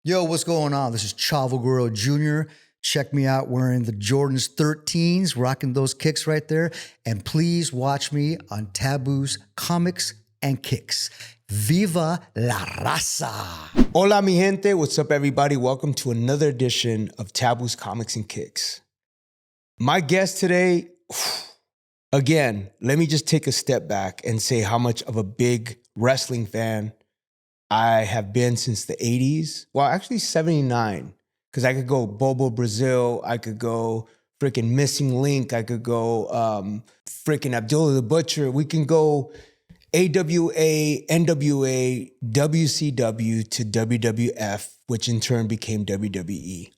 Yo, what's going on? This is Chavo Guerrero Jr. Check me out wearing the Jordans 13s, rocking those kicks right there. And please watch me on Taboo's Comics and Kicks. Viva la raza. Hola, mi gente. What's up, everybody? Welcome to another edition of Taboo's Comics and Kicks. My guest today, again, let me just take a step back and say how much of a big wrestling fan I have been since the 80s. Well, actually 79, because I could go Bobo Brazil, I could go freaking Missing Link, I could go freaking Abdullah the Butcher. We can go AWA, NWA, WCW to WWF, which in turn became WWE.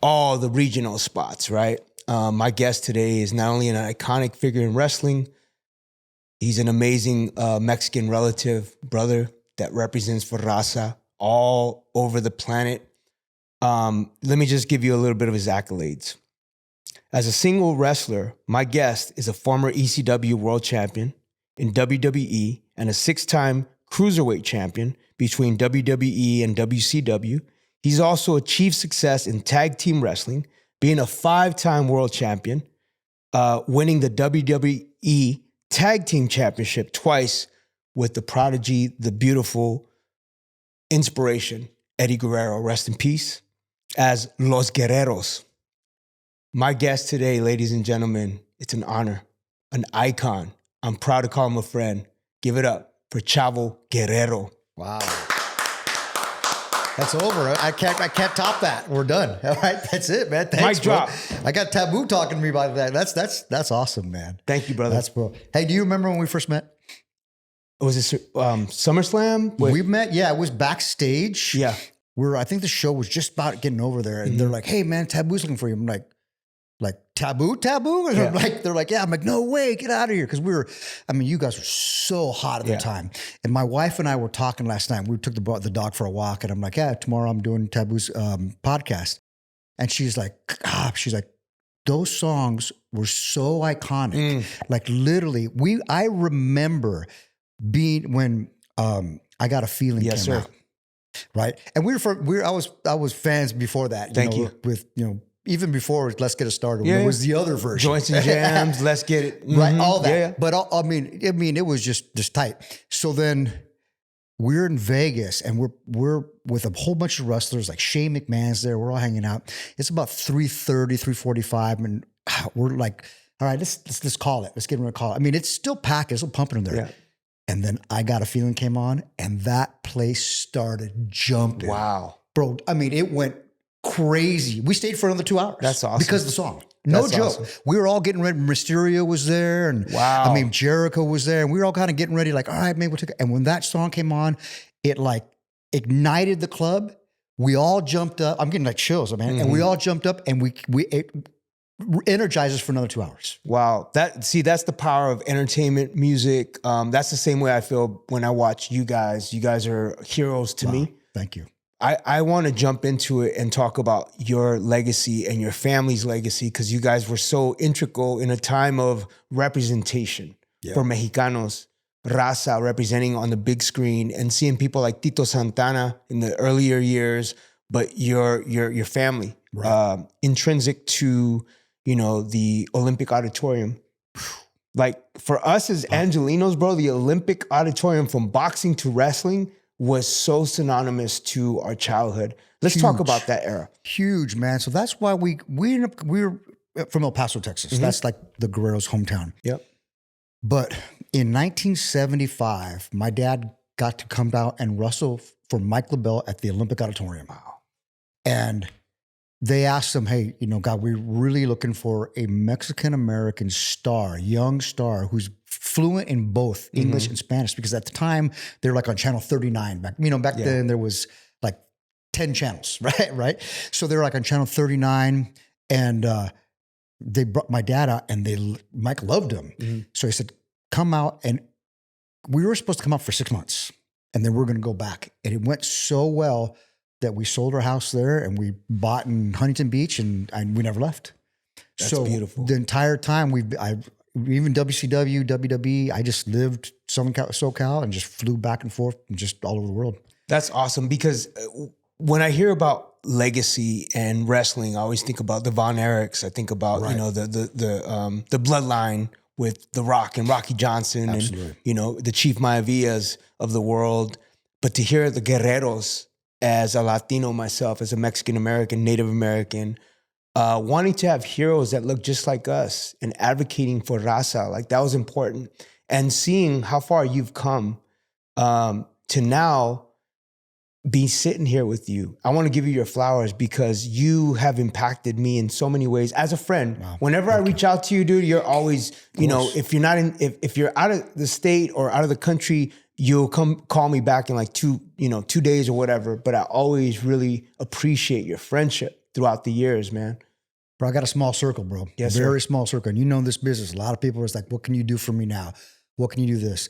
All the regional spots, right? My guest today is not only an iconic figure in wrestling, he's an amazing Mexican relative, brother, that represents for Raza all over the planet. Let me just give you a little bit of his accolades. As a single wrestler, my guest is a former ECW world champion in WWE and a 6-time cruiserweight champion between WWE and WCW. He's also achieved success in tag team wrestling, being a 5-time world champion, winning the WWE Tag Team Championship twice with the prodigy, the beautiful inspiration, Eddie Guerrero, rest in peace, as Los Guerreros. My guest today, ladies and gentlemen, it's an honor, an icon. I'm proud to call him a friend. Give it up for Chavo Guerrero. Wow. That's over. I can't top that. We're done. All right. That's it, man. Thanks, Mic drop. bro. I got Taboo talking to me about that. That's awesome, man. Thank you, brother. That's bro. Hey, do you remember when we first met? Was it SummerSlam? We met, yeah, it was backstage. Yeah. I think the show was just about getting over there. And they're like, hey man, Taboo's looking for you. I'm like Taboo? And Yeah. they're like, yeah. I'm like, no way, get out of here. Cause you guys were so hot at the time. And my wife and I were talking last night. We took the dog for a walk and I'm like, yeah, tomorrow I'm doing Taboo's podcast. And she's like, those songs were so iconic. Like literally, I remember being when I Got a Feeling came out, right? And I was fans before that. Thank you. With even before Let's Get It Started, there was the other version, Joints and Jams, Let's Get It, right? All that. Yeah. But I mean, it was just tight. So then we're in Vegas and we're with a whole bunch of wrestlers, like Shane McMahon's there. We're all hanging out. It's about 3:30, 3:45, and we're like, all right, let's call it. Let's get ready to call it. I mean, it's still packed. It's still pumping in there. Yeah. And then I Got a Feeling came on and that place started jumping. Wow. Bro, I mean, it went crazy. We stayed for another 2 hours. That's awesome. Because of the song. No That's joke. awesome. We were all getting ready. Mysterio was there. And Wow. I mean, Jericho was there. And we were all kind of getting ready like, all right, maybe we'll take it. And when that song came on, it like ignited the club. We all jumped up. I'm getting like chills, man. And we all jumped up and it energized us for another 2 hours. Wow. That's the power of entertainment, music. That's the same way I feel when I watch you guys. You guys are heroes to me. Thank you. I want to jump into it and talk about your legacy and your family's legacy because you guys were so integral in a time of representation for Mexicanos, Raza representing on the big screen and seeing people like Tito Santana in the earlier years, but your family, intrinsic to the Olympic Auditorium. Like for us as Angelinos, bro, the Olympic Auditorium from boxing to wrestling was so synonymous to our childhood. Let's talk about that era. Huge, man. So that's why we're from El Paso, Texas. That's like the Guerreros' hometown. Yep. But in 1975, my dad got to come out and wrestle for Mike LaBelle at the Olympic Auditorium. Wow. And they asked him, hey, God, we're really looking for a Mexican-American star, young star who's fluent in both English and Spanish, because at the time they were like on channel 39. Back then there was like 10 channels, right? So they were like on channel 39 and they brought my dad out and Mike loved him. So he said, come out. And we were supposed to come out for 6 months and then we're going to go back. And it went so well that we sold our house there and we bought in Huntington Beach and we never left. That's beautiful. The entire time even WCW, WWE, I just lived SoCal and just flew back and forth and just all over the world. That's awesome because when I hear about legacy and wrestling, I always think about the Von Erichs. I think about Right. the bloodline with The Rock and Rocky Johnson, Absolutely. and the Chief Maevillas of the world. But to hear the Guerreros as a Latino myself, as a Mexican American, Native American, wanting to have heroes that look just like us and advocating for raza, like that was important. And seeing how far you've come to now be sitting here with you. I want to give you your flowers because you have impacted me in so many ways as a friend. Wow. Whenever I reach out to you, dude, you're always, if you're not if you're out of the state or out of the country, you'll come call me back in like 2 days or whatever. But I always really appreciate your friendship throughout the years, man. Bro, I got a small circle, bro. Yes, Very sir. small circle. And you know this business. A lot of people are like, what can you do for me now? What can you do this?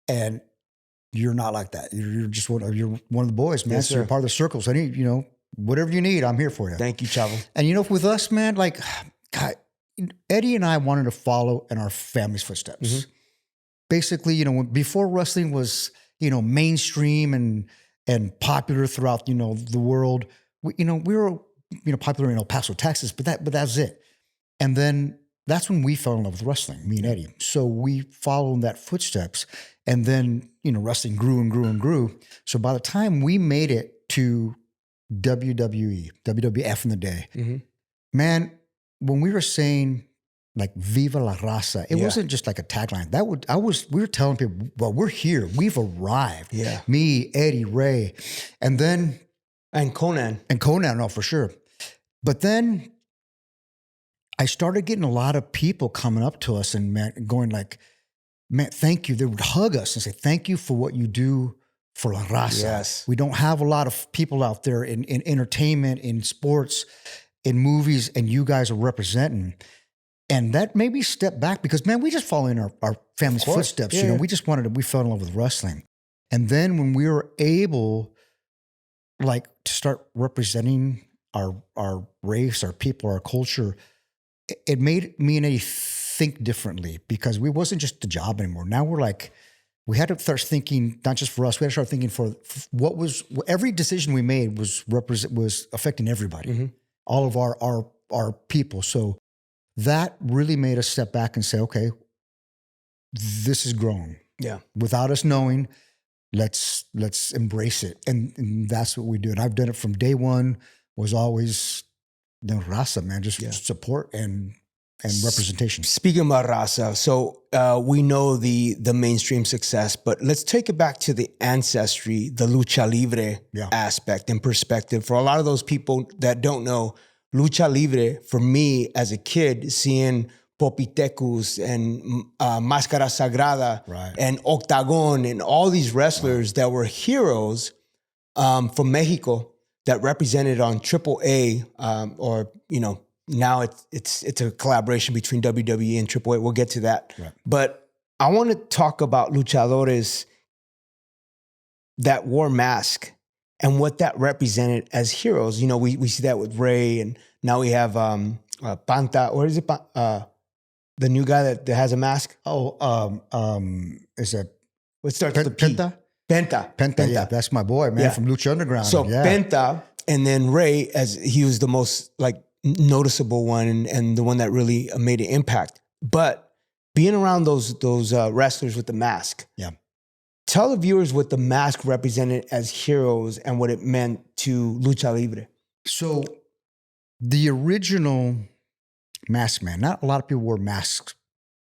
And you're not like that. You're just one of the boys, man. Yes, So you're sir. part of the circle. So whatever you need, I'm here for you. Thank you, Chavo. And with us, man, like, God, Eddie and I wanted to follow in our family's footsteps. Mm-hmm. Basically, before wrestling was, mainstream and popular throughout, the world, we were, popular in El Paso, Texas, but that's it. And then that's when we fell in love with wrestling, me and Eddie. So we followed that footsteps, and then, wrestling grew and grew and grew. So by the time we made it to WWE, WWF in the day, Mm-hmm. man, when we were saying like "Viva la Raza," it wasn't just like a tagline. We were telling people, well, we're here. We've arrived. Yeah. Me, Eddie, Ray, and then And Conan. no, for sure. But then I started getting a lot of people coming up to us and going like, man, thank you. They would hug us and say, thank you for what you do for La Raza. Yes. We don't have a lot of people out there in entertainment, in sports, in movies, and you guys are representing. And that made me step back because, man, we just follow in our family's footsteps. Yeah. We fell in love with wrestling. And then when we were able, like, to start representing our race, our people, our culture, it made me and Eddie think differently because we wasn't just the job anymore. Now we're like, we had to start thinking, not just for us, we had to start thinking for every decision we made was affecting everybody, Mm-hmm. all of our people. So that really made us step back and say, okay, this is growing. Yeah. Without us knowing, let's embrace it. And that's what we do. And I've done it from day one, was always raza, man, just support and representation. Speaking about raza, so we know the mainstream success, but let's take it back to the ancestry, the lucha libre aspect and perspective. For a lot of those people that don't know, lucha libre, for me as a kid, seeing Popitecus and Máscara Sagrada and Octagon and all these wrestlers that were heroes from Mexico that represented on AAA, or now it's a collaboration between WWE and AAA. We'll get to that. Right. But I want to talk about luchadores that wore mask and what that represented as heroes. We see that with Ray, and now we have Panta. Or is it the new guy that has a mask? Is it What starts with the P? Penta. Yeah, that's my boy, man, from Lucha Underground. So Penta, and then Ray, as he was the most like noticeable one and the one that really made an impact. But being around those wrestlers with the mask, tell the viewers what the mask represented as heroes and what it meant to lucha libre. So the original mask man, not a lot of people wore masks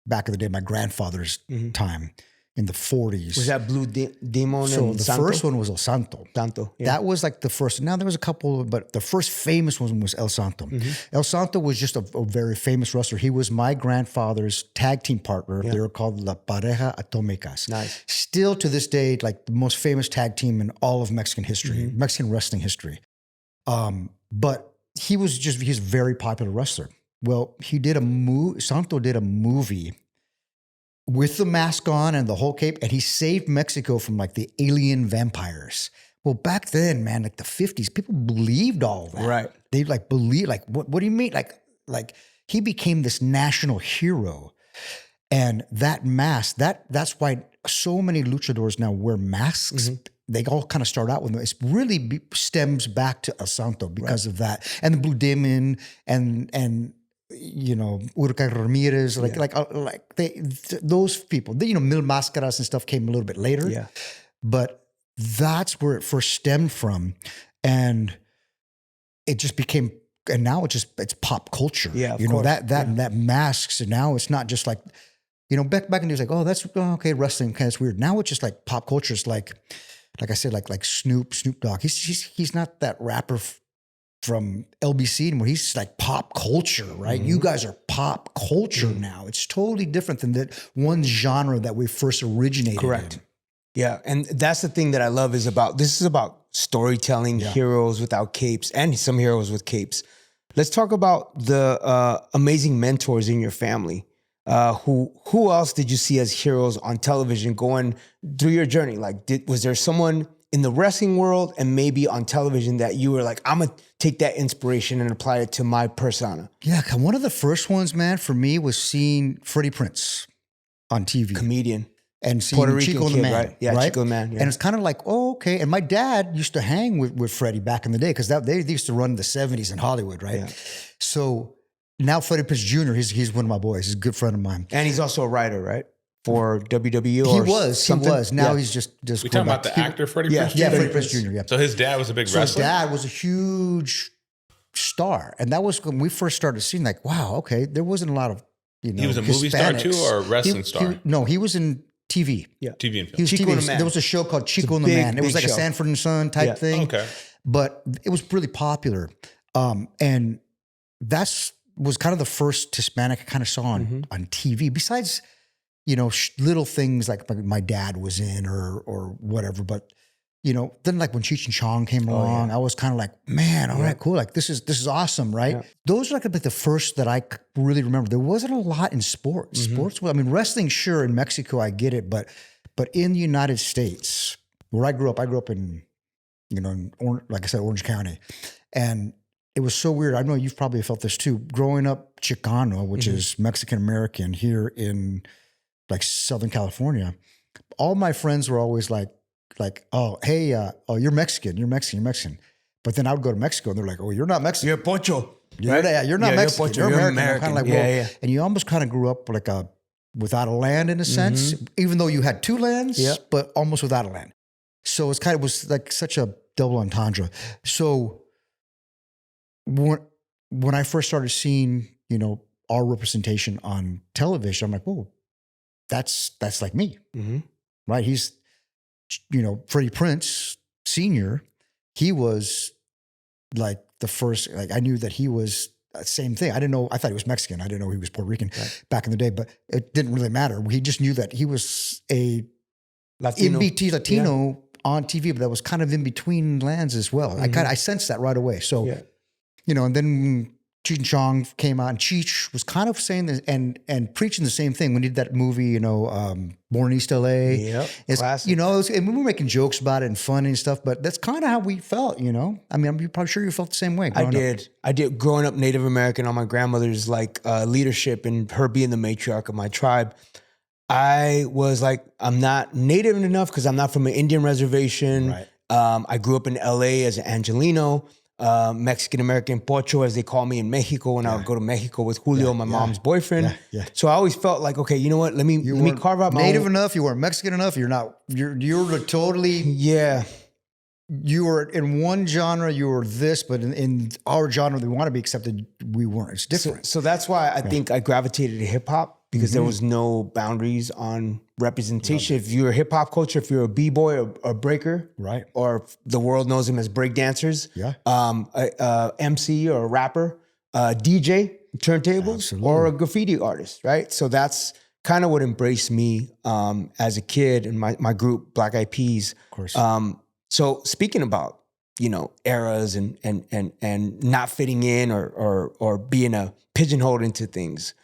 back in the day. My grandfather's time. In the 40s. Was that Blue Demon so and the Santo? first one was El Santo. That was like the first. Now there was a couple, but the first famous one was El Santo. El Santo was just a very famous wrestler. He was my grandfather's tag team partner. They were called La Pareja Atómicas. Nice. Still to this day, like the most famous tag team in all of Mexican history, Mexican wrestling history. But he's a very popular wrestler. Well, Santo did a movie with the mask on and the whole cape, and he saved Mexico from like the alien vampires. Well, back then, man, like the 50s, people believed all that. Right. They like believe, like, what do you mean? Like he became this national hero. And that mask, that's why so many luchadors now wear masks they all kind of start out with it really stems back to El Santo because of that, and the Blue Demon and you know, Urca Ramirez, those people. You know, Mil Máscaras and stuff came a little bit later. Yeah. But that's where it first stemmed from. And it just became, and now it's pop culture. Yeah. You know, that masks, and now it's not just like, you know, back in the days, like, oh, that's okay, wrestling kind of weird. Now it's just like pop culture. It's like I said, like Snoop Dogg. He's not that rapper from LBC anymore. He's like pop culture, right? You guys are pop culture now. It's totally different than that one genre that we first originated Correct. in. Yeah, and that's the thing that I love this is about storytelling, heroes without capes, and some heroes with capes. Let's talk about the amazing mentors in your family. Who else did you see as heroes on television going through your journey? Like, was there someone in the wrestling world and maybe on television that you were like, I'm gonna take that inspiration and apply it to my persona? Yeah, one of the first ones, man, for me was seeing Freddie Prinze on TV. Comedian. And seeing Puerto Rican Chico and the kid, Man. right? Yeah, right? Chico and the Man. Yeah. And it's kind of like, oh, okay. And my dad used to hang with Freddie back in the day because they used to run in the 70s in Hollywood, right? Yeah. So now Freddie Prinze Jr., he's one of my boys. He's a good friend of mine. And he's also a writer, right? For WWE or He was. Now he's just we talking about the actor Freddie Prinze Jr.? Yeah, Freddie Prinze Jr., yeah. So his dad was a big wrestler? His dad was a huge star. And that was when we first started seeing like, wow, okay, there wasn't a lot of, you know, he was a movie star too or a wrestling star? No, he was in TV. Yeah. TV and film. He was Chico TV. and the Man. There was a show called Chico and the Man. It was like show. a Sanford and Son type thing. Okay. But it was really popular. And was kind of the first Hispanic I kind of saw on TV. Besides, you know, little things like my dad was in or whatever. But, you know, then like when Cheech and Chong came along, I was kind of like, man, all right, cool. Like this is awesome, right? Yeah. Those are like the first that I really remember. There wasn't a lot in sports. Sports, I mean, wrestling, sure, in Mexico, I get it. But in the United States, where I grew up in, you know, like I said, Orange County. And it was so weird. I know you've probably felt this too. Growing up Chicano, which is Mexican-American here in like Southern California, all my friends were always like, oh, hey, you're Mexican. But then I would go to Mexico and they're like, oh, you're not Mexican. You're Pocho. You're not Mexican. You're American. American. Kind of like, and you almost kind of grew up like without a land in a sense, even though you had two lands, but almost without a land. So it's was like such a double entendre. So when I first started seeing, you know, our representation on television, I'm like, oh, that's like me, right? He's, you know, Freddie Prinze Sr., he was like the first, like I knew that he was the same thing. I didn't know, I thought he was Mexican. I didn't know he was Puerto Rican back in the day, but it didn't really matter. He just knew that he was a Latino on TV, but that was kind of in between lands as well. I sensed that right away. So, you know, and then Cheech and Chong came out, and Cheech was kind of saying this and preaching the same thing. We did that movie, you know, Born in East LA. Yep, classic. You know, and we were making jokes about it and fun and stuff, but that's kind of how we felt, you know? I mean, I'm probably sure you felt the same way. I did. Growing up Native American on my grandmother's like leadership and her being the matriarch of my tribe, I was like, I'm not Native enough because I'm not from an Indian reservation. Right. I grew up in LA as an Angelino. Mexican-American Pocho, as they call me in Mexico, when I would go to Mexico with Julio, my mom's boyfriend. So I always felt like, okay, you know what? Let me carve out my Native own. enough, you weren't Mexican enough, you're totally you were in one genre, you were this, but in our genre we want to be accepted, we weren't. It's different. So that's why I think I gravitated to hip hop, because there was no boundaries on representation. If you're a hip hop culture, if you're a b-boy or a breaker, right, or the world knows them as break dancers, MC or a rapper, DJ, turntables, or a graffiti artist, right? So that's kind of what embraced me as a kid and my group, Black Eyed Peas. Of course. So speaking about, you know, eras and not fitting in or being a pigeonholed into things,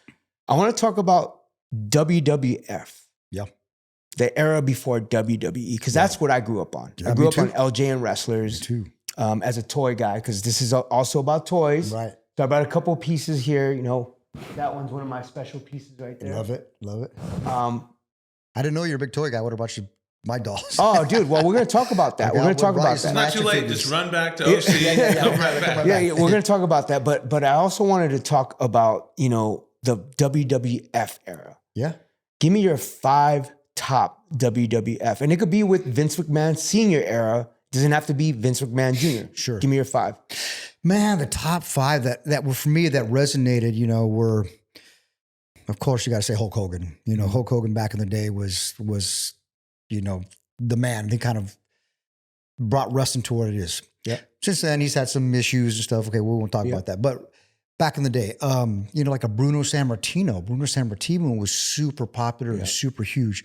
I want to talk about WWF. Yeah. The era before WWE, because that's what I grew up on. I grew up on LJ and Wrestlers as a toy guy, because this is also about toys. Right. So I brought a couple pieces here, you know. That one's one of my special pieces right there. Love it. I didn't know you're a big toy guy. What about you? my dolls. Oh, dude. Well, we're going to talk about that. We're going to talk about that. It's not too late. Just run back to OC. Come right back. Yeah, we're going to talk about that. But I also wanted to talk about, the WWF era. Yeah. Give me your 5 top WWF. And it could be with Vince McMahon Sr. era. Doesn't have to be Vince McMahon Jr. Sure. Give me your 5. Man, the top 5 that were for me that resonated, were, of course, you got to say Hulk Hogan. Hulk Hogan back in the day was the man. They kind of brought wrestling to what it is. Yeah. Since then, he's had some issues and stuff. Okay, we won't talk about that. But back in the day, like a Bruno Sammartino. Bruno Sammartino was super popular and super huge.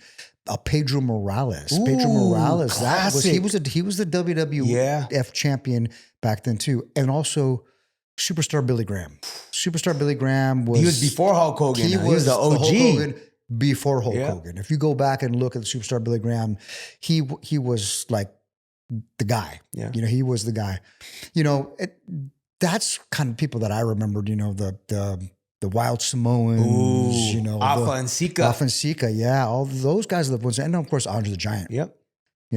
Pedro Morales. Ooh, Pedro Morales. classic. He was the WWF champion back then too. And also Superstar Billy Graham. Superstar Billy Graham was... He was before Hulk Hogan. He was the OG. Hulk Hogan before Hulk Hogan. If you go back and look at the Superstar Billy Graham, he was like the guy. Yeah. He was the guy. That's kind of people that I remembered, the Wild Samoans, Alpha and Sika. Yeah. All those guys are the ones. And of course, Andre the Giant. Yep.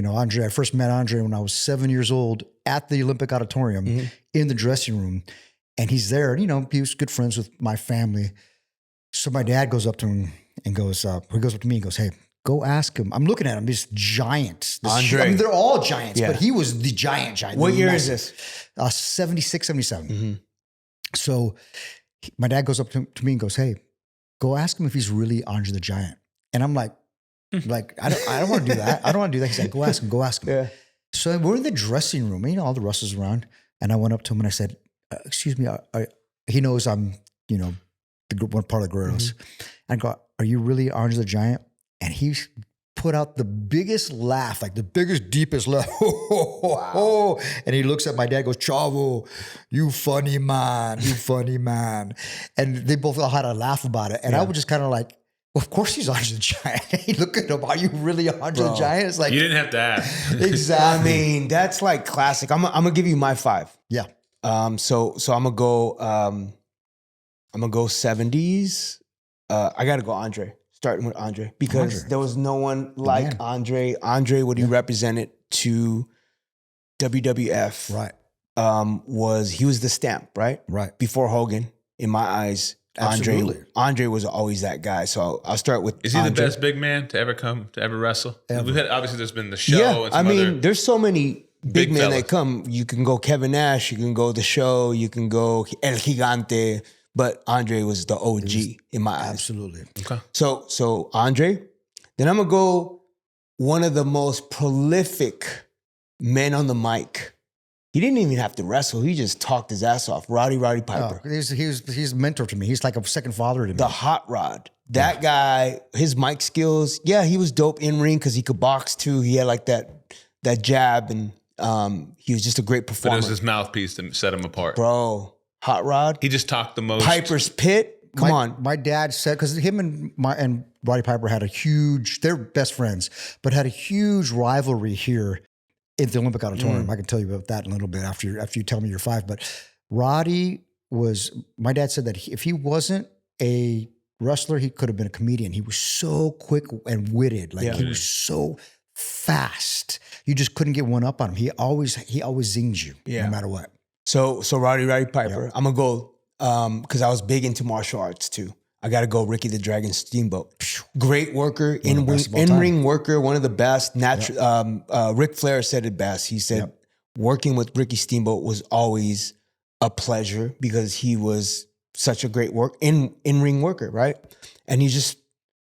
Andre, I first met Andre when I was 7 years old at the Olympic Auditorium in the dressing room. And he's there. And, he was good friends with my family. So my dad goes up to him and goes, he goes up to me and goes, hey, go ask him. I'm looking at him, this giant. Andre. They're all giants, but he was the giant. What year is this? 76, 77. So my dad goes up to me and goes, hey, go ask him if he's really Andre the Giant. And I'm like, I don't want to do that. I don't want to do that. He's like, go ask him. Yeah. So we're in the dressing room, all the wrestlers around. And I went up to him and I said, excuse me, he knows I'm, one part of the Guerreros. And I go, are you really Andre the Giant? And he put out the biggest laugh, like the biggest, deepest laugh. Wow. And he looks at my dad, goes, Chavo, you funny man. And they both all had a laugh about it. And I was just kind of like, well, of course he's Andre the Giant. He look at him, are you really Andre the Giant? It's like, you didn't have to ask. Exactly. I mean, that's like classic. I'm gonna give you my 5. Yeah. So I'm gonna go 70s. I gotta go Andre. Starting with Andre, because there was no one like Andre. Andre, what he represented to WWF, right? He was the stamp, right? Right. Before Hogan, in my eyes, Andre was always that guy. So I'll start with. Is he Andre. the best big man to ever wrestle? Ever. We've had, obviously, there's been the show. Yeah, and some other there's so many big men fellas that come. You can go Kevin Nash. You can go the show. You can go El Gigante. But Andre was the OG in my eyes. Absolutely. Okay. So Andre. Then I'm gonna go one of the most prolific men on the mic. He didn't even have to wrestle. He just talked his ass off. Roddy Piper. Oh, he's a mentor to me. He's like a second father to me. The Hot Rod. That guy, his mic skills, he was dope in ring because he could box too. He had like that jab, and he was just a great performer. But it was his mouthpiece that set him apart. Bro, Hot Rod. He just talked the most. Piper's Pit. Come on. My dad said, because him and Roddy Piper had they're best friends, but had a huge rivalry here at the Olympic Auditorium. I can tell you about that in a little bit after you tell me your 5. But Roddy my dad said that if he wasn't a wrestler, he could have been a comedian. He was so quick and witted. He was so fast. You just couldn't get one up on him. He always zinged you no matter what. So Roddy Piper. Yep. I'm gonna go because I was big into martial arts too. I got to go Ricky the Dragon Steamboat. Great worker, in-ring worker, one of the best. Ric Flair said it best. He said working with Ricky Steamboat was always a pleasure because he was such a great in-ring worker, right? And he's just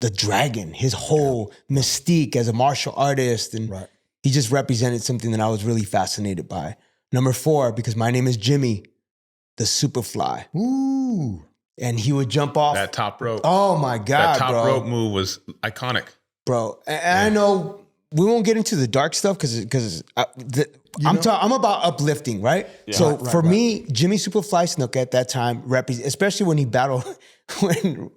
the dragon, his whole mystique as a martial artist. And he just represented something that I was really fascinated by. Number 4, because my name is Jimmy, the Superfly. Ooh. And he would jump off. That top rope. Oh my God, that top rope move was iconic. Bro, and I know we won't get into the dark stuff because I'm about uplifting, right? Yeah. So for me, Jimmy Superfly Snuka at that time, especially when he battled, when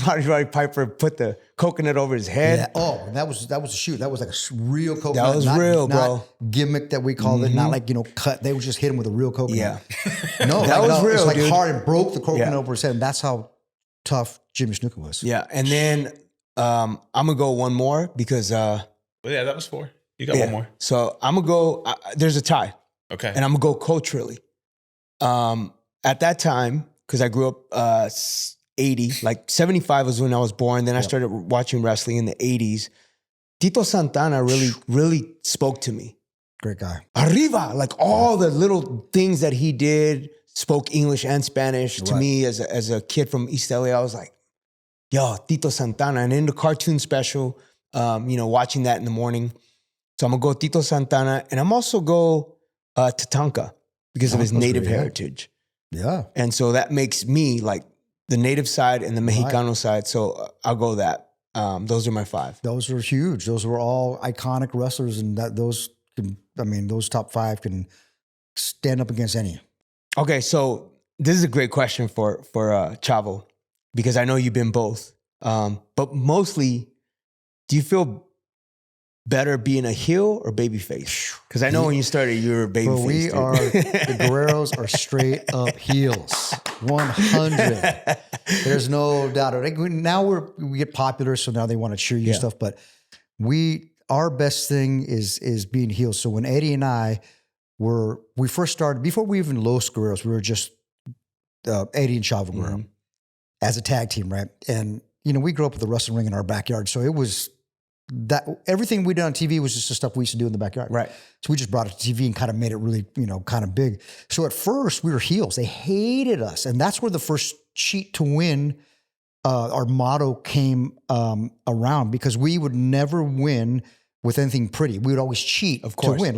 Roddy Piper put the coconut over his head. Yeah. Oh, that was a shoot. That was like a real coconut. That was real, bro. Gimmick that we called it, not like cut. They would just hit him with a real coconut. Yeah. No, that was real. It was like dude. hard and broke the coconut over his head, and that's how tough Jimmy Snuka was. Yeah, and then I'm gonna go one more because Well, yeah, that was 4. You got one more. So I'm gonna go. There's a tie, Okay. and I'm gonna go culturally. At that time, because I grew up 80, like 75 was when I was born. Then I started watching wrestling in the 80s. Tito Santana really spoke to me. Great guy. Arriba, like all the little things that he did, spoke English and Spanish to me as a kid from East LA. I was like, yo, Tito Santana. And in the cartoon special, watching that in the morning. So I'm gonna go Tito Santana, and I'm also go Tatanka because of his native heritage. Yeah. And so that makes me like the native side and the Mexicano side. So I'll go that. Those are my 5. Those are huge. Those were all iconic wrestlers, and those top 5 can stand up against any. Okay, so this is a great question for Chavo, because I know you've been both. But mostly, do you feel better being a heel or babyface? Because I know when you started, you were a babyface. The Guerreros are straight up heels. 100. There's no doubt. Like, now we get popular, so now they want to cheer you and stuff. But our best thing is being heels. So when Eddie and I we first started, before we even Los Guerreros, we were just Eddie and Chavo Guerrero as a tag team, right? And we grew up with a wrestling ring in our backyard, so it was that everything we did on TV was just the stuff we used to do in the backyard. Right. So we just brought it to TV and kind of made it really, kind of big. So at first we were heels. They hated us. And that's where the first cheat to win, our motto came around, because we would never win with anything pretty. We would always cheat to win.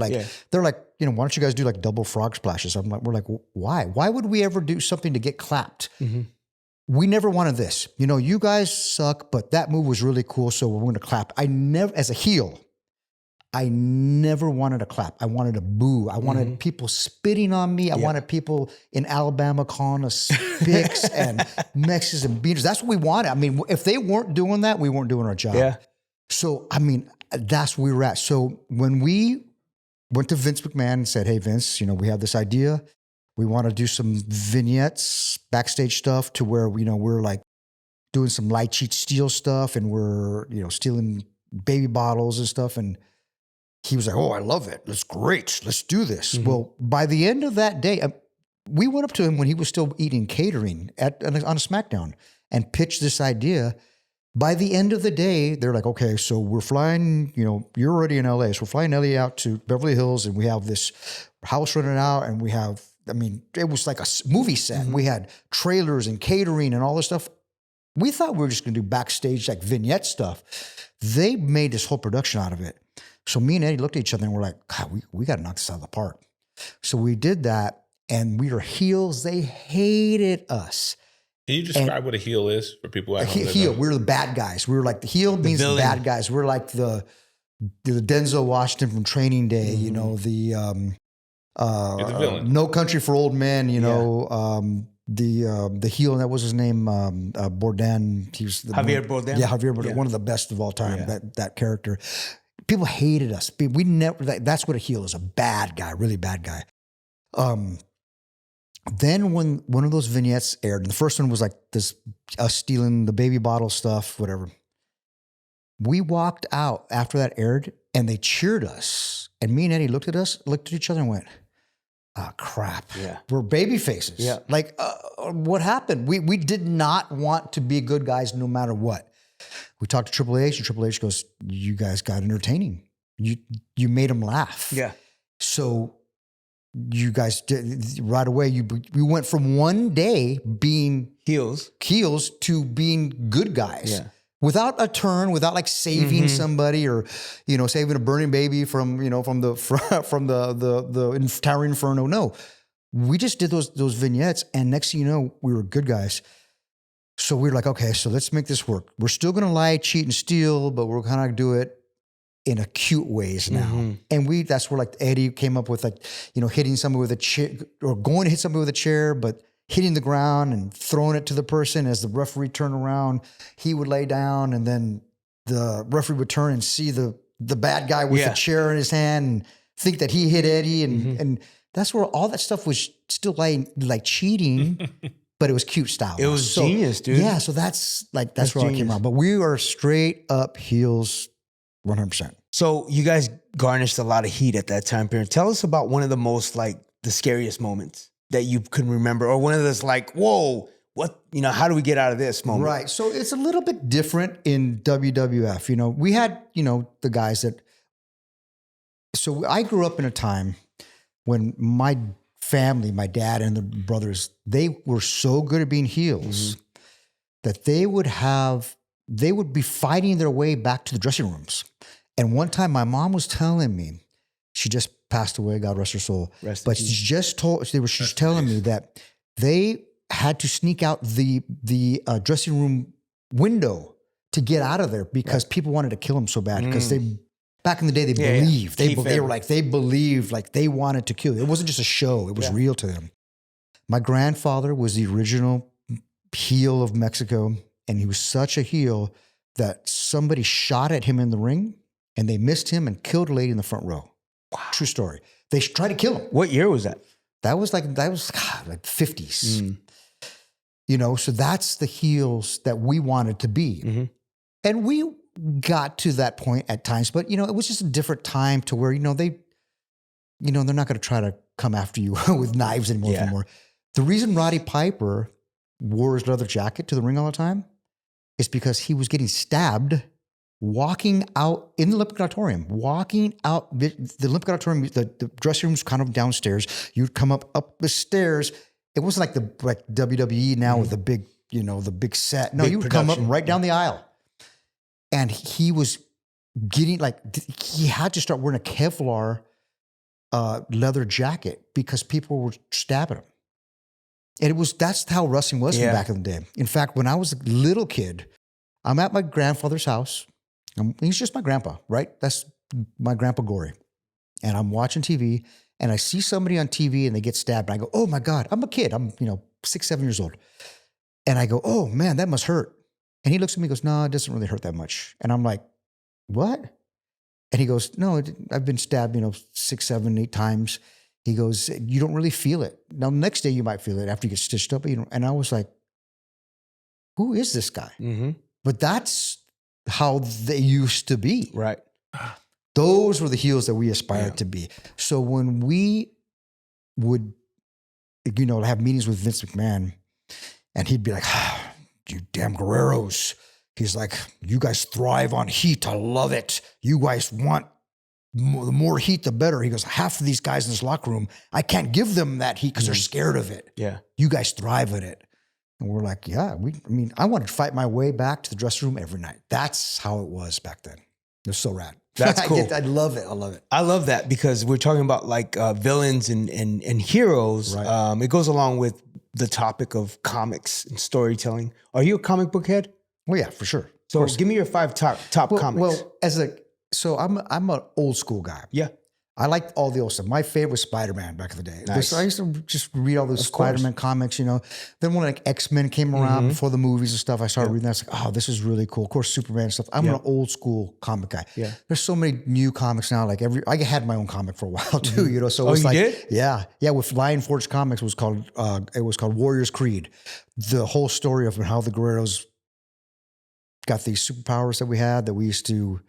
They're like, why don't you guys do like double frog splashes? We're like, why? Why would we ever do something to get clapped? Mm-hmm. We never wanted this. You guys suck, but that move was really cool, so we're going to clap. As a heel, I never wanted to clap. I wanted to boo. I wanted people spitting on me. I wanted people in Alabama calling us picks and Mexes and beaters. That's what we wanted. I mean, if they weren't doing that, we weren't doing our job. Yeah. So, I mean, that's where we were at. So when we went to Vince McMahon and said, hey, Vince, we have this idea. We want to do some vignettes, backstage stuff, to where, we're like doing some light cheat steal stuff, and we're, stealing baby bottles and stuff. And he was like, oh, I love it. That's great. Let's do this. Mm-hmm. Well, by the end of that day, we went up to him when he was still eating catering on a SmackDown and pitched this idea. By the end of the day, they're like, okay, so we're flying, you're already in LA. So we're flying Ellie out to Beverly Hills, and we have this house rented out, and we have, it was like a movie set. Mm-hmm. We had trailers and catering and all this stuff. We thought we were just going to do backstage, like vignette stuff. They made this whole production out of it. So me and Eddie looked at each other and we're like, God, we got to knock this out of the park. So we did that, and we were heels. They hated us. Can you describe what a heel is for people out there? Heel, we're the bad guys. We were like, the heel means the bad guys. We're like the Denzel Washington from Training Day, the No Country for Old Men, the heel, that was his name, Bourdain. He was Javier Bourdain. Yeah, Javier Bourdain, one of the best of all time. That character, people hated us. We never. That's what a heel is—a bad guy, really bad guy. Then when one of those vignettes aired, and the first one was like this, us stealing the baby bottle stuff, whatever. We walked out after that aired, and they cheered us. And me and Eddie looked at each other, and went, "Oh crap! Yeah, we're baby faces. Yeah, like what happened? We did not want to be good guys, no matter what." We talked to Triple H, and Triple H goes, "You guys got entertaining. You made them laugh. Yeah, so." You guys did right away. We went from one day being heels to being good guys, without a turn, without like saving somebody or saving a burning baby from the towering inferno. No, we just did those vignettes, and next thing you know, we were good guys. So we were like, okay, so let's make this work. We're still gonna lie, cheat, and steal, but we're gonna do it in a cute ways now. And that's where like Eddie came up with hitting somebody with a chair, or going to hit somebody with a chair, but hitting the ground and throwing it to the person. As the referee turned around, he would lay down, and then the referee would turn and see the bad guy with the chair in his hand and think that he hit Eddie. And that's where all that stuff was still like cheating, but it was cute style. It was genius, dude. Yeah. So that's where I came around. But we are straight up heels 100%. So you guys garnished a lot of heat at that time period. Tell us about one of the most like the scariest moments that you can remember, or one of those like, whoa, what, how do we get out of this moment? Right. So it's a little bit different in WWF. We had, the guys that, so I grew up in a time when my family, my dad and the brothers, they were so good at being heels that they would be fighting their way back to the dressing rooms. And one time my mom was telling me, she just passed away, God rest her soul. But she's telling me that they had to sneak out the dressing room window to get out of there because people wanted to kill them so bad. Because back in the day, they believed. They believed like they wanted to kill you. It wasn't just a show. It was real to them. My grandfather was the original heel of Mexico. And he was such a heel that somebody shot at him in the ring and they missed him and killed a lady in the front row. Wow. True story. They tried to kill him. What year was that? That was like 50s. So that's the heels that we wanted to be. And we got to that point at times, but it was just a different time to where, they're not going to try to come after you with knives anymore. The reason Roddy Piper wore his leather jacket to the ring all the time is because he was getting stabbed walking out in the Olympic Auditorium, the Olympic Auditorium, the dressing room's kind of downstairs. You'd come up the stairs. It wasn't like WWE now with the big, the big set. No, you would come up right down the aisle. And he was getting he had to start wearing a Kevlar leather jacket because people were stabbing him. And that's how wrestling was from back in the day. In fact, when I was a little kid, I'm at my grandfather's house. He's just my grandpa, right? That's my grandpa Gory. And I'm watching TV and I see somebody on TV and they get stabbed. And I go, oh my God, I'm a kid. I'm, 6, 7 years old. And I go, oh man, that must hurt. And he looks at me and goes, no, it doesn't really hurt that much. And I'm like, what? And he goes, no, I've been stabbed, 6, 7, 8 times. He goes, you don't really feel it. Now, the next day you might feel it after you get stitched up. And I was like, who is this guy? But that's how they used to be. Right. Those were the heels that we aspired to be. So when we would, have meetings with Vince McMahon, and he'd be like, you damn Guerreros. He's like, you guys thrive on heat. I love it. You guys want the more heat, the better. He goes, half of these guys in this locker room, I can't give them that heat because they're scared of it. Yeah. You guys thrive at it. And we're like, I wanted to fight my way back to the dressing room every night. That's how it was back then. It was so rad. That's cool. I love it. I love that because we're talking about villains and heroes. Right. It goes along with the topic of comics and storytelling. Are you a comic book head? Well, yeah, for sure. So give me your 5 top comics. Well, I'm an old school guy. Yeah. I liked all the old stuff. My favorite was Spider-Man back in the day. Nice. I used to just read all those Spider-Man comics, Then when X-Men came around before the movies and stuff, I started reading that. I was like, oh, this is really cool. Of course, Superman and stuff. I'm an old school comic guy. Yeah. There's so many new comics now. I had my own comic for a while too, So it was did? Yeah. With Lion Forge Comics, it was called Warriors Creed. The whole story of how the Guerreros got these superpowers that we had that we used to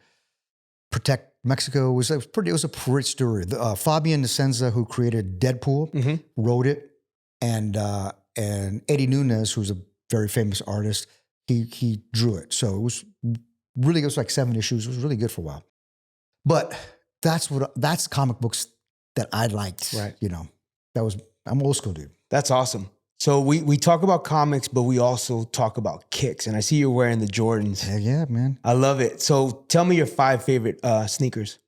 protect Mexico. It was a pretty story. Fabian Nicieza, who created Deadpool, wrote it, and Eddie Nunez, who's a very famous artist, he drew it. So it was like 7 issues. It was really good for a while. But that's comic books that I liked. Right. I'm an old school dude. That's awesome. So we talk about comics, but we also talk about kicks. And I see you're wearing the Jordans. Heck yeah, man. I love it. So tell me your 5 favorite sneakers.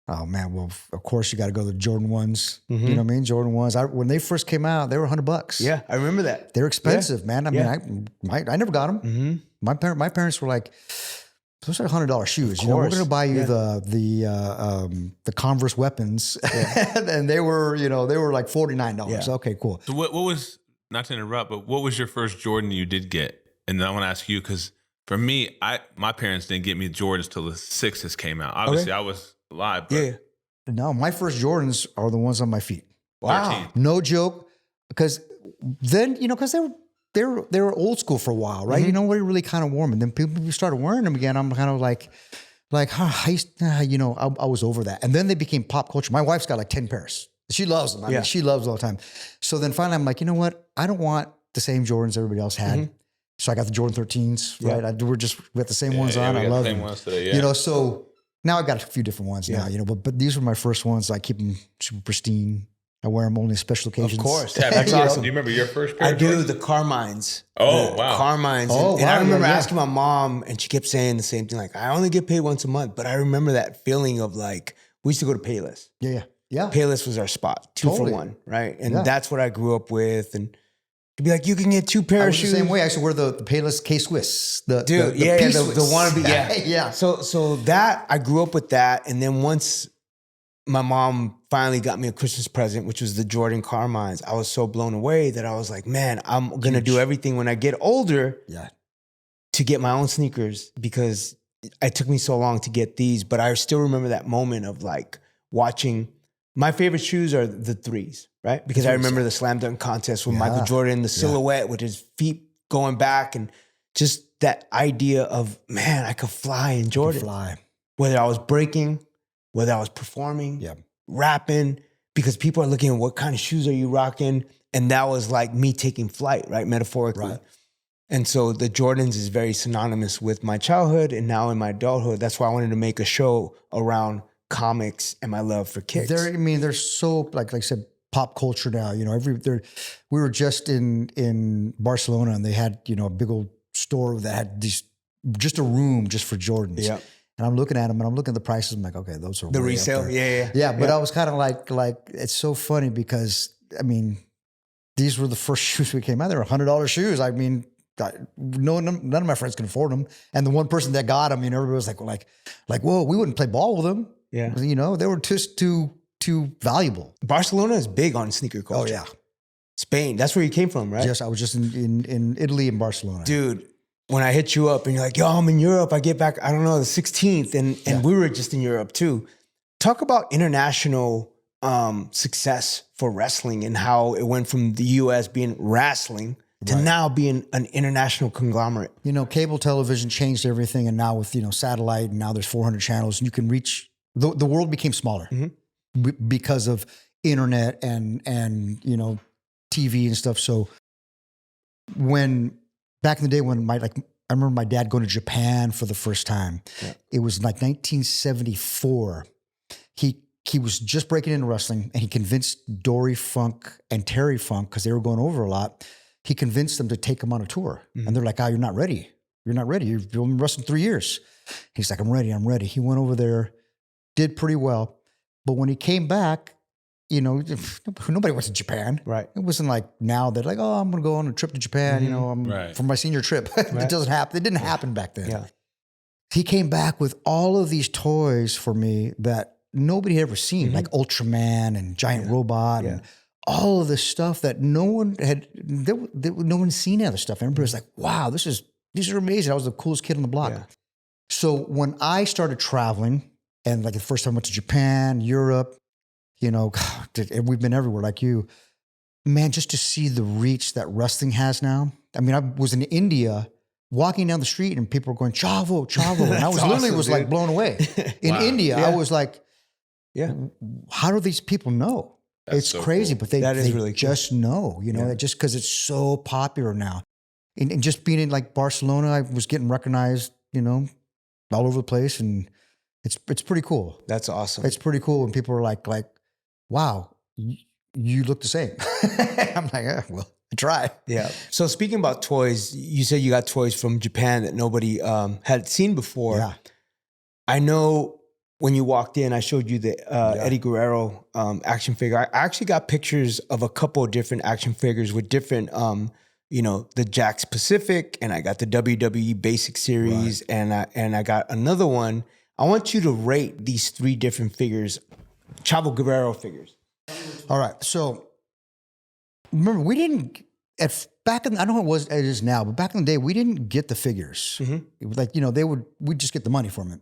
Oh, man. Well, of course, you got to go to the Jordan 1s. You know what I mean? Jordan 1s. When they first came out, they were $100. Yeah, I remember that. They're expensive, man. I mean, I never got them. My parents were like, those are $100 shoes. We're going to buy you the Converse weapons. And they were like $49. Yeah. Okay, cool. So what was... Not to interrupt, but what was your first Jordan you did get? And then I want to ask you, because for me, my parents didn't get me Jordans till the 6s came out. Obviously, I was alive. But No, my first Jordans are the ones on my feet. Wow. 13. No joke. Because then, because they were old school for a while, right? Nobody really kind of wore them. And then people started wearing them again. I'm kind of like, like, I was over that. And then they became pop culture. My wife's got like 10 pairs. She loves them. I mean, she loves them all the time. So then finally I'm like, you know what? I don't want the same Jordans everybody else had. Mm-hmm. So I got the Jordan 13s, right? We got the same ones on. I love them. Ones today, so now I've got a few different ones now, but these were my first ones. I keep them super pristine. I wear them only special occasions. Of course. That's awesome. Do you remember your first pair? I do, the Carmines. Oh, wow. Carmines. And I remember asking my mom, and she kept saying the same thing, like, I only get paid once a month. But I remember that feeling of like, we used to go to Payless. Yeah. Payless was our spot, 2 for 1, right? And that's what I grew up with. And to be like, you can get 2 pairs of shoes. The same way. I used to wear the Payless K-Swiss. The wannabe. Yeah. So that, I grew up with that. And then once my mom finally got me a Christmas present, which was the Jordan Carmines, I was so blown away that I was like, man, I'm going to do everything when I get older to get my own sneakers, because it took me so long to get these. But I still remember that moment of like watching. My favorite shoes are the 3s, right? Because I remember the slam dunk contest with Michael Jordan, the silhouette with his feet going back, and just that idea of, man, I could fly in Jordan. Whether I was breaking, whether I was performing, rapping, because people are looking at what kind of shoes are you rocking? And that was like me taking flight, right? Metaphorically. Right. And so the Jordans is very synonymous with my childhood and now in my adulthood. That's why I wanted to make a show around comics and my love for kicks. They're so, like I said, pop culture now. We were just in Barcelona, and they had, a big old store that had just a room just for Jordans. Yeah. And I'm looking at them, and I'm looking at the prices. I'm like, okay, those are the resale. Yeah. But I was kind of like, it's so funny because these were the first shoes we came out. They were $100 shoes. I mean, none of my friends can afford them. And the one person that got them, everybody was like, whoa, we wouldn't play ball with them. Yeah. They were just too valuable. Barcelona is big on sneaker culture. Oh yeah. Spain. That's where you came from, right? Yes, I was just in Italy and Barcelona. Dude, when I hit you up and you're like, yo, I'm in Europe, I get back, I don't know, the 16th. And we were just in Europe too. Talk about international success for wrestling and how it went from the US being wrestling to now being an international conglomerate. Cable television changed everything. And now with, satellite, and now there's 400 channels, and you can reach, the world became smaller because of internet and TV and stuff. So back in the day when I remember my dad going to Japan for the first time. Yeah. It was like 1974. He was just breaking into wrestling, and he convinced Dory Funk and Terry Funk, because they were going over a lot. He convinced them to take him on a tour. Mm-hmm. And they're like, you're not ready. You're not ready. You've been wrestling 3 years. He's like, I'm ready. He went over there, did pretty well. But when he came back, nobody went to Japan. Right. It wasn't like now they're like, oh, I'm going to go on a trip to Japan, for my senior trip. It doesn't happen. It didn't happen back then. Yeah. He came back with all of these toys for me that nobody had ever seen, like Ultraman and Giant Robot and all of this stuff that no one had, no one's seen other stuff. Everybody was like, wow, these are amazing. I was the coolest kid on the block. Yeah. So when I started traveling, and like the first time I went to Japan, Europe, we've been everywhere like you, man, just to see the reach that wrestling has now. I mean, I was in India walking down the street and people were going, Chavo. And I was literally like blown away. In India, I was like, how do these people know? It's so crazy, cool. But they really just know, just because it's so popular now. And just being in like Barcelona, I was getting recognized, all over the place. And it's pretty cool. That's awesome. It's pretty cool when people are like, wow, you look the same. I'm like, well, I try. Yeah. So speaking about toys, you said you got toys from Japan that nobody had seen before. Yeah. I know when you walked in, I showed you the Eddie Guerrero action figure. I actually got pictures of a couple of different action figures with different, the Jakks Pacific, and I got the WWE Basic Series, and I got another one. I want you to rate these 3 different figures, Chavo Guerrero figures. All right. So remember, we didn't, back in, I don't know it is now, but back in the day, we didn't get the figures. Mm-hmm. It was like, we'd just get the money from it.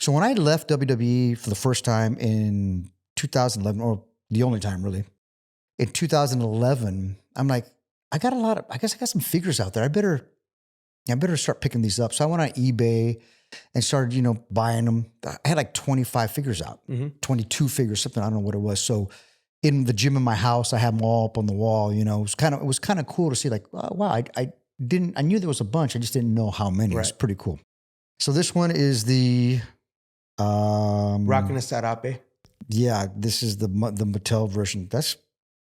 So when I left WWE for the first time in 2011, or the only time really, in 2011, I'm like, I guess I got some figures out there. I better start picking these up. So I went on eBay and started, buying them. I had like 25 figures out, 22 figures, something. I don't know what it was. So in the gym in my house, I had them all up on the wall. It was kind of cool to see like, oh, wow, I knew there was a bunch. I just didn't know how many. Right. It's pretty cool. So this one is the Rockin' a Sarape. Yeah, this is the Mattel version.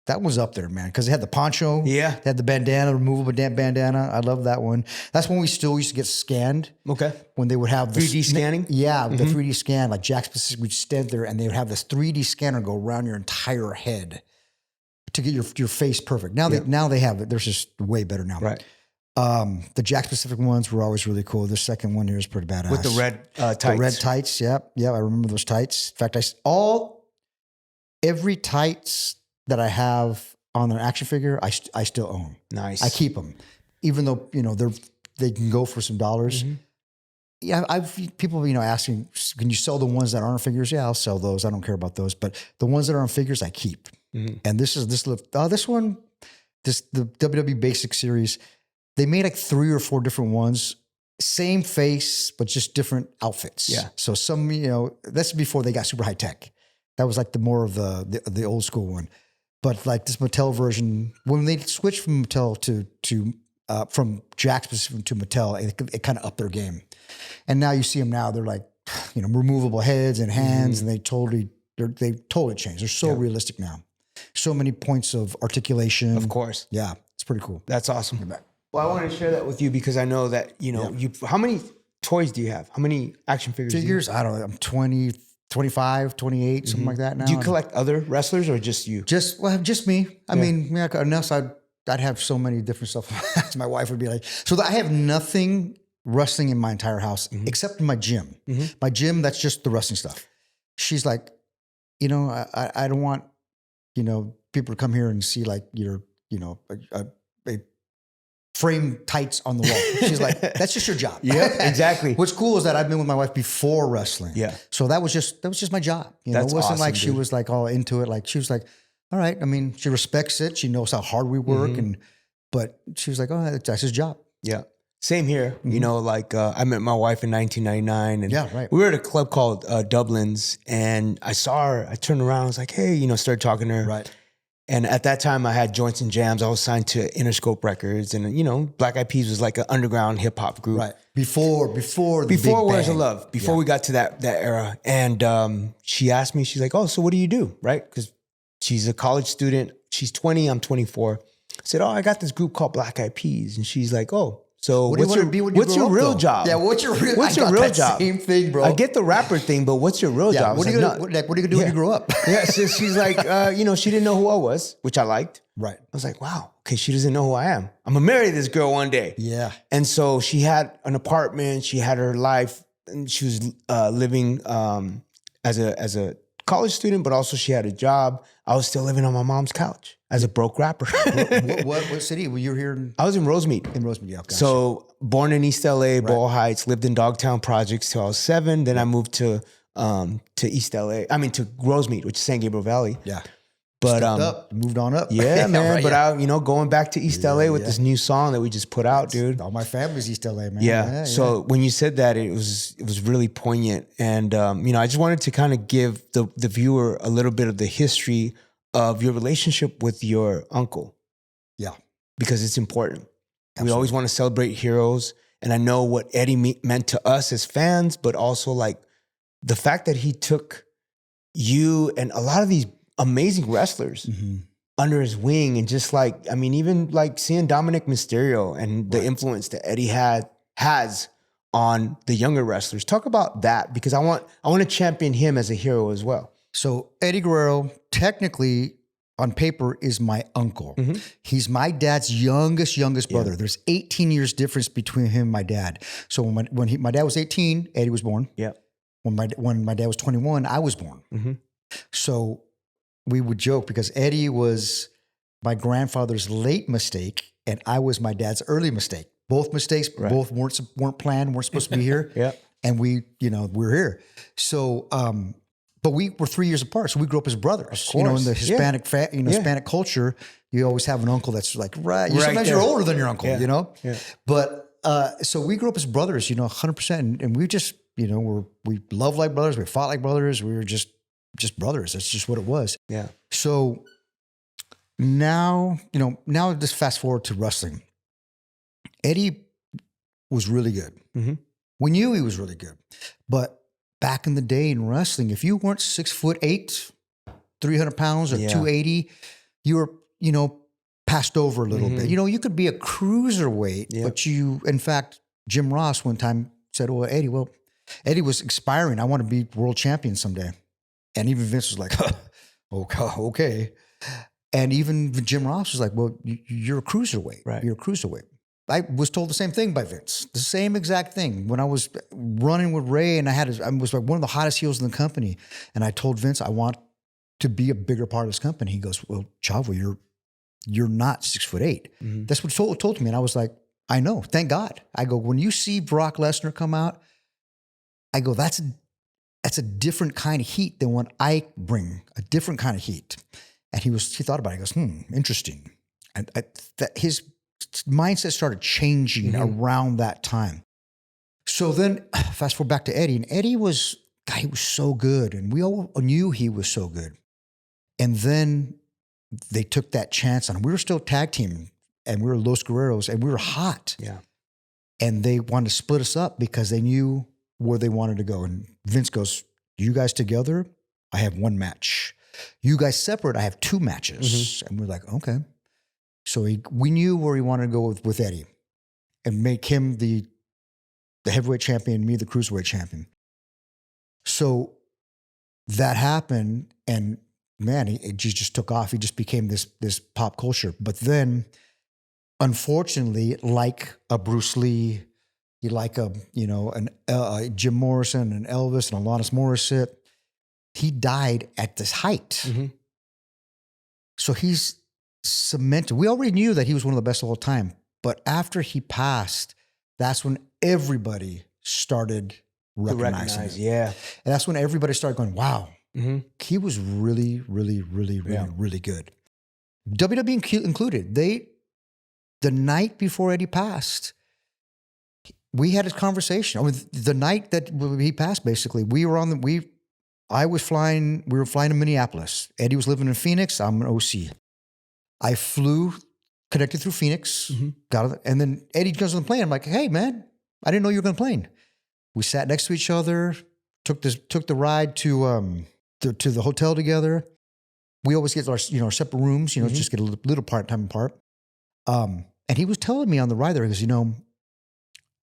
That was up there, man, because it had the poncho. Yeah. It had the bandana, removable bandana. I love that one. That's when we still used to get scanned. Okay. When they would have the 3D scanning? Yeah, the 3D scan. Like Jack's Pacific would stand there and they would have this 3D scanner go around your entire head to get your face perfect. Now they have it. They're just way better now. Right. The Jack's Pacific ones were always really cool. The second one here is pretty badass. With the red tights. The red tights, yep. I remember those tights. In fact, every tights that I have on an action figure, I still own. Nice. I keep them, even though they can go for some dollars. Mm-hmm. Yeah, people asking, can you sell the ones that aren't figures? Yeah, I'll sell those. I don't care about those, but the ones that are on figures, I keep. Mm-hmm. And this one, the WWE Basic Series. They made like 3 or 4 different ones, same face but just different outfits. Yeah. So some that's before they got super high tech. That was like the more of the old school one. But like this Mattel version, when they switched from Mattel to from Jack's Pacific to Mattel, it kind of upped their game. And now you see them now, they're like, removable heads and hands, and they totally changed. They're so realistic now. So many points of articulation. Of course. Yeah, it's pretty cool. That's awesome. Well, I wanted to share that with you because I know that, how many toys do you have? How many action figures? Figures? I don't know. I'm 20, 25, 28, something like that now. Do you collect other wrestlers or just you? Just me. I mean, unless I'd have so many different stuff. My wife would be like, so I have nothing wrestling in my entire house except in my gym. Mm-hmm. My gym, that's just the wrestling stuff. She's like, I don't want, people to come here and see like your, a frame tights on the wall. She's like, that's just your job. Yeah, exactly. What's cool is that I've been with my wife before wrestling. Yeah. So that was just my job. It wasn't awesome, like she was like all into it. Like she was like, all right. I mean, she respects it. She knows how hard we work. But she was like, oh, that's his job. Yeah. Same here. Mm-hmm. I met my wife in 1999 and we were at a club called Dublin's and I saw her, I turned around, I was like, hey, started talking to her. Right. And at that time, I had Joints and Jams. I was signed to Interscope Records, and Black Eyed Peas was like an underground hip hop group. Right. Before Where's the Love? Before we got to that era. And she asked me, she's like, "Oh, so what do you do?" Right? Because she's a college student. She's 20. I'm 24. I said, "Oh, I got this group called Black Eyed Peas," and she's like, "Oh. So what's your real job? Yeah, what's your real job? Same thing, bro. I get the rapper thing, but what's your real job? What are you gonna do when you grow up? Yeah, so she's like, she didn't know who I was, which I liked. Right. I was like, wow, okay, she doesn't know who I am. I'm gonna marry this girl one day. Yeah. And so she had an apartment, she had her life, and she was living as a college student, but also she had a job. I was still living on my mom's couch as a broke rapper. What city? Well, you were here I was in Rosemead. Yeah. Gotcha. So born in East LA, Ball Heights, lived in Dogtown Projects till I was 7. Then I moved to East LA. I mean to Rosemead, which is San Gabriel Valley. Yeah. But moved on up. Yeah, man. Right, but I, going back to East LA with this new song that we just put out, dude. All my family's East LA, man. Yeah. So when you said that, it was really poignant, and I just wanted to kind of give the viewer a little bit of the history of your relationship with your uncle. Yeah, because it's important. Absolutely. We always want to celebrate heroes, and I know what Eddie meant to us as fans, but also like the fact that he took you and a lot of these amazing wrestlers under his wing, and just like, I mean, even like seeing Dominic Mysterio and the influence that Eddie has on the younger wrestlers. Talk about that, because I want to champion him as a hero as well. So Eddie Guerrero, technically on paper, is my uncle. Mm-hmm. He's my dad's youngest brother. Yeah. There's 18 years difference between him and my dad. So when my dad was 18, Eddie was born. Yeah. When my dad was 21, I was born. Mm-hmm. So we would joke because Eddie was my grandfather's late mistake and I was my dad's early mistake. Both mistakes, both weren't planned, weren't supposed to be here. Yeah. And we're here. So, but we were 3 years apart. So we grew up as brothers. Of course. In the Hispanic, Hispanic culture, you always have an uncle that's like, sometimes you're older than your uncle, Yeah. But so we grew up as brothers, 100%. And we just, we love like brothers. We fought like brothers. We were just brothers. That's just what it was. Yeah. So now, now just fast forward to wrestling. Eddie was really good. Mm-hmm. We knew he was really good. But back in the day in wrestling, if you weren't 6'8", 300 pounds or 280, you were, passed over a little bit. You could be a cruiserweight, but in fact, Jim Ross one time said, Eddie was expiring. I want to be world champion someday. And even Vince was like, okay. And even Jim Ross was like, well, you're a cruiserweight. Right. You're a cruiserweight. I was told the same thing by Vince, the same exact thing. When I was running with Ray and I was like one of the hottest heels in the company. And I told Vince, I want to be a bigger part of this company. He goes, well, Chavo, you're not 6'8". Mm-hmm. That's what told me. And I was like, I know, thank God. I go, when you see Brock Lesnar come out, I go, that's a different kind of heat than what I bring, a different kind of heat. And he thought about it. He goes, interesting. And his mindset started changing around that time. So then fast forward back to Eddie, and Eddie he was so good. And we all knew he was so good. And then they took that chance on him. We were still tag team and we were Los Guerreros and we were hot. Yeah. And they wanted to split us up because they knew where they wanted to go. And Vince goes, you guys together, I have one match. You guys separate, I have two matches. And we're like, okay. So we knew where he wanted to go with Eddie and make him the heavyweight champion, me the cruiserweight champion. So that happened, and man, it just took off. He just became this pop culture. But then, unfortunately, like a Bruce Lee, like a Jim Morrison and Elvis and Alanis Morissette, he died at this height. So he's cemented. We already knew that he was one of the best of all time, but after he passed, that's when everybody started recognizing him. Yeah, and that's when everybody started going, "Wow, he was really, really, really, really, really good." WWE included. The night before Eddie passed, we had a conversation. I mean, the night that he passed, basically, we were we were flying to Minneapolis. Eddie was living in Phoenix. I'm an OC. I flew, connected through Phoenix, and then Eddie comes on the plane. I'm like, hey man, I didn't know you were going to plane. We sat next to each other, took the ride to the hotel together. We always get our separate rooms, just get a little time apart. And he was telling me on the ride there, because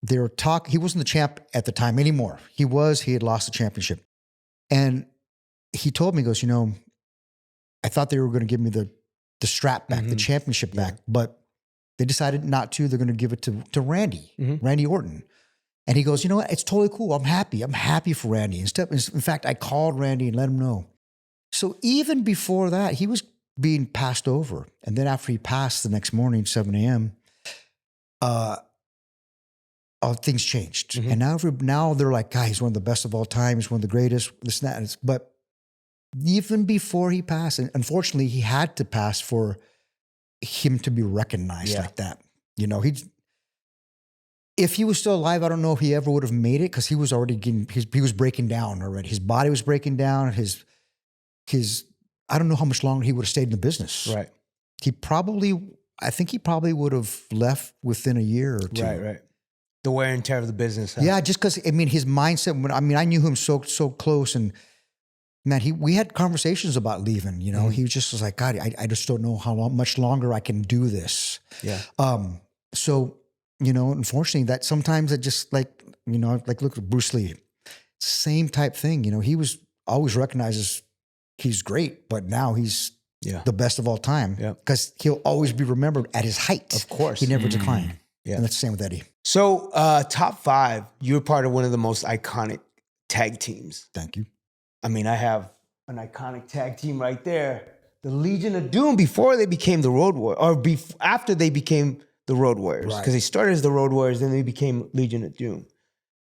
they were he wasn't the champ at the time anymore. He had lost the championship. And he told me, he goes, I thought they were going to give me the strap back, the championship back, but they decided not to. They're going to give it to Randy, Randy Orton. And he goes, you know what? It's totally cool. I'm happy. I'm happy for Randy. In fact, I called Randy and let him know. So even before that, he was being passed over. And then after he passed the next morning, 7 a.m., things changed. And now they're like, God, he's one of the best of all time. He's one of the greatest, this and that. But even before he passed, and unfortunately, he had to pass for him to be recognized like that. If he was still alive, I don't know if he ever would have made it, because he was already he was breaking down already. His body was breaking down. His I don't know how much longer he would have stayed in the business. Right. I think he probably would have left within a year or two. Right. The wear and tear of the business. Huh? Yeah, just because, his mindset, I knew him so close, and man, we had conversations about leaving, he was like, God, I just don't know how much longer I can do this. Yeah. So, unfortunately that sometimes it just look at Bruce Lee, same type thing. He was always recognized as he's great, but now he's the best of all time, because he'll always be remembered at his height. Of course. He never declined. Yeah. And that's the same with Eddie. So top 5, you were part of one of the most iconic tag teams. Thank you. I have an iconic tag team right there. The Legion of Doom, before they became the Road Warriors, or after they became the Road Warriors. Because they started as the Road Warriors, then they became Legion of Doom.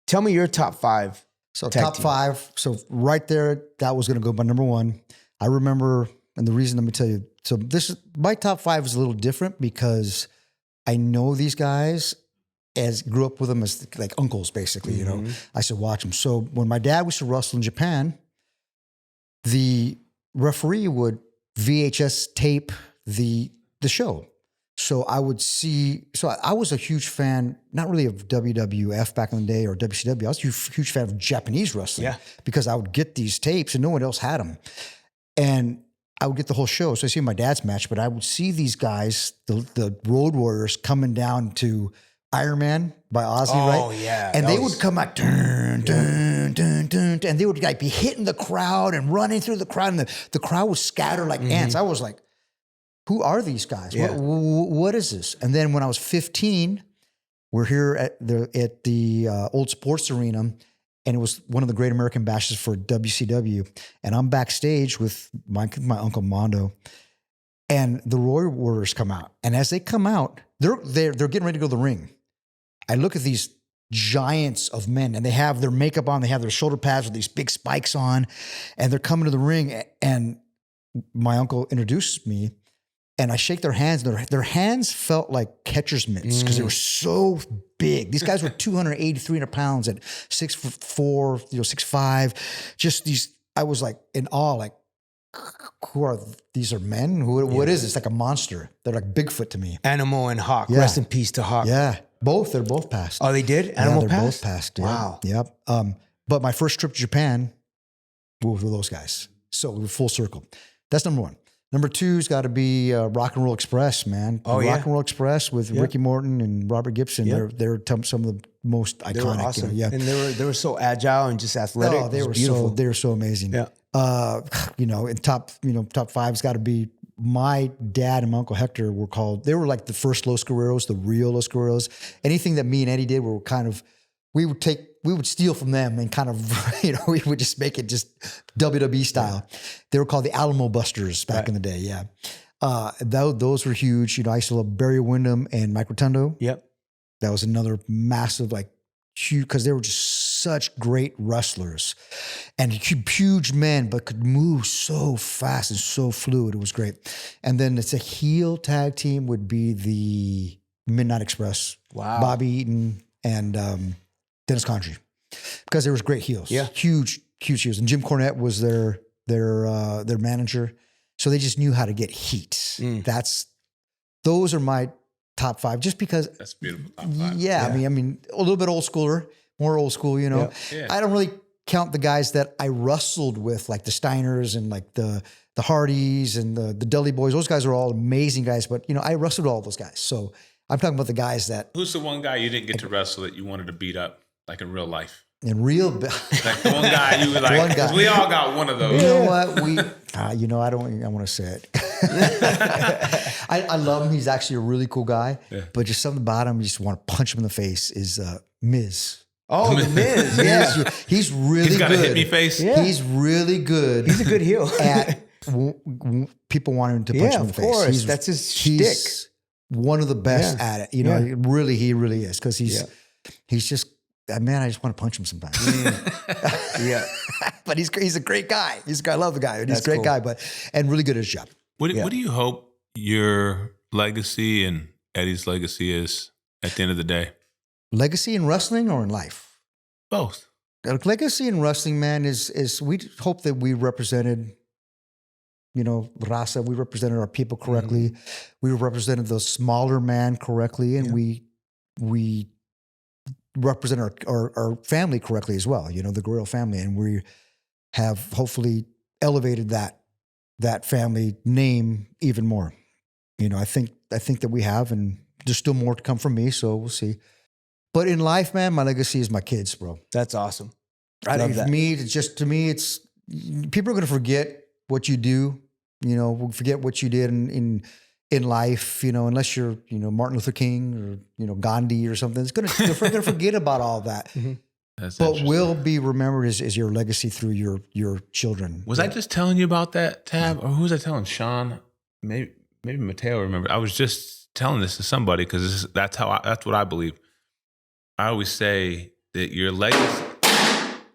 Tell me your top 5. So top teams. 5. So right there, that was going to go by number 1. I remember, and the reason, let me tell you. So my top 5 is a little different because I know these guys, as grew up with them as like uncles, basically. You know, I used to watch them. So when my dad used to wrestle in Japan, the referee would VHS tape the show. So I would see. So I was a huge fan, not really of WWF back in the day or WCW. I was a huge fan of Japanese wrestling because I would get these tapes and no one else had them, and I would get the whole show. So I see my dad's match, but I would see these guys, the Road Warriors, coming down to Iron Man by Ozzy, right? Oh, yeah. And they would come out, dun, dun, dun, dun, and they would like be hitting the crowd and running through the crowd, and the crowd would scatter like ants. I was like, who are these guys? Yeah. What is this? And then when I was 15, we're here at the old sports arena, and it was one of the Great American Bashes for WCW. And I'm backstage with my uncle Mondo, and the Royal Warriors come out. And as they come out, they're getting ready to go to the ring. I look at these giants of men, and they have their makeup on, they have their shoulder pads with these big spikes on, and they're coming to the ring. And my uncle introduced me, and I shake their hands. Their hands felt like catcher's mitts because they were so big. These guys were 280, 300 pounds at 6'4", 6'5". Just these, I was like in awe, like, who are these? Are men? What is this? Like a monster. They're like Bigfoot to me. Animal and Hawk. Yeah. Rest in peace to Hawk. Yeah, they're both passed. Oh, they did? Animal they're passed? both passed. Yeah. Wow. Yep. But my first trip to Japan was with those guys. So we were full circle. That's number one. Number two's got to be Rock and Roll Express, man. Oh, Rock and Roll Express with Ricky Morton and Robert Gibson. Yep. They're some of the most iconic. They were awesome. Yeah. And they were so agile and just athletic. Oh, they were beautiful. so amazing. Yeah. In top five's got to be my dad and my Uncle Hector they were like the first Los Guerreros, the real Los Guerreros. Anything that me and Eddie did we would steal from them and kind of, we would just make it just WWE style. Yeah. They were called the Alamo Busters back in the day. Yeah. Those were huge. I used to love Barry Windham and Mike Rotundo. Yep. That was another massive, like huge, because they were just such great wrestlers and huge men, but could move so fast and so fluid. It was great. And then it's a heel tag team would be the Midnight Express. Wow. Bobby Eaton and Dennis Condrey, because there was great heels. Yeah. Huge heels. And Jim Cornette was their manager. So they just knew how to get heat. Those are my top five, just because. That's beautiful. Top five. Yeah. I mean, a little bit more old school, Yeah. Yeah. I don't really count the guys that I wrestled with, like the Steiners and like the Hardys and the Dudley Boys. Those guys are all amazing guys, but I wrestled all those guys. So I'm talking about the guys that. Who's the one guy you didn't get to wrestle that you wanted to beat up, like in real life? In real, like the one guy you were like, one guy. We all got one of those. You know what? I want to say it. I love him. He's actually a really cool guy, but just something about him, you just want to punch him in the face, is Miz. Oh, the Miz. Yeah. He's really good. He's got a hit me face. Yeah. He's really good. He's a good heel. At people wanting to punch him in the face. Of course. That's his shtick. He's one of the best at it. He really is, because he's just, man, I just want to punch him sometimes. Yeah. But he's a great guy. I love the guy. He's a great guy, and really good at his job. What do you hope your legacy and Eddie's legacy is at the end of the day? Legacy in wrestling or in life? Both. Legacy in wrestling, man, is we hope that we represented, Raza, we represented our people correctly. We represented the smaller man correctly, and we represent our family correctly as well, the Guerrero family. And we have hopefully elevated that family name even more. I think that we have, and there's still more to come from me, so we'll see. But in life, man, my legacy is my kids, bro. That's awesome. To me, it's people are going to forget what you do, forget what you did in life, unless you're, Martin Luther King or, Gandhi or something. They're going to forget about all that. But will be remembered as your legacy through your children. Was I just telling you about that, Tab? Or who was I telling? Sean? Maybe Mateo remembered. I was just telling this to somebody because that's what I believe. I always say that your legacy.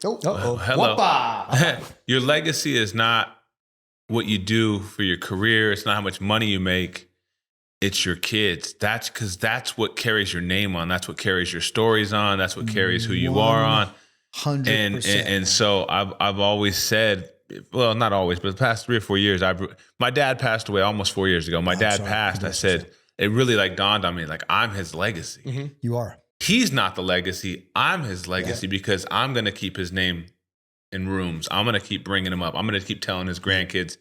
Hello. Your legacy is not what you do for your career. It's not how much money you make. it's your kids. That's because that's what carries your name on. That's what carries your stories on. That's what carries who you are on. 100%. And so I've always said, well, not always, but the past 3 or 4 years, my dad passed away almost 4 years ago. My dad passed. I said, it really like dawned on me, like I'm his legacy. You are. He's not the legacy. I'm his legacy because I'm going to keep his name in rooms. I'm going to keep bringing him up. I'm going to keep telling his grandkids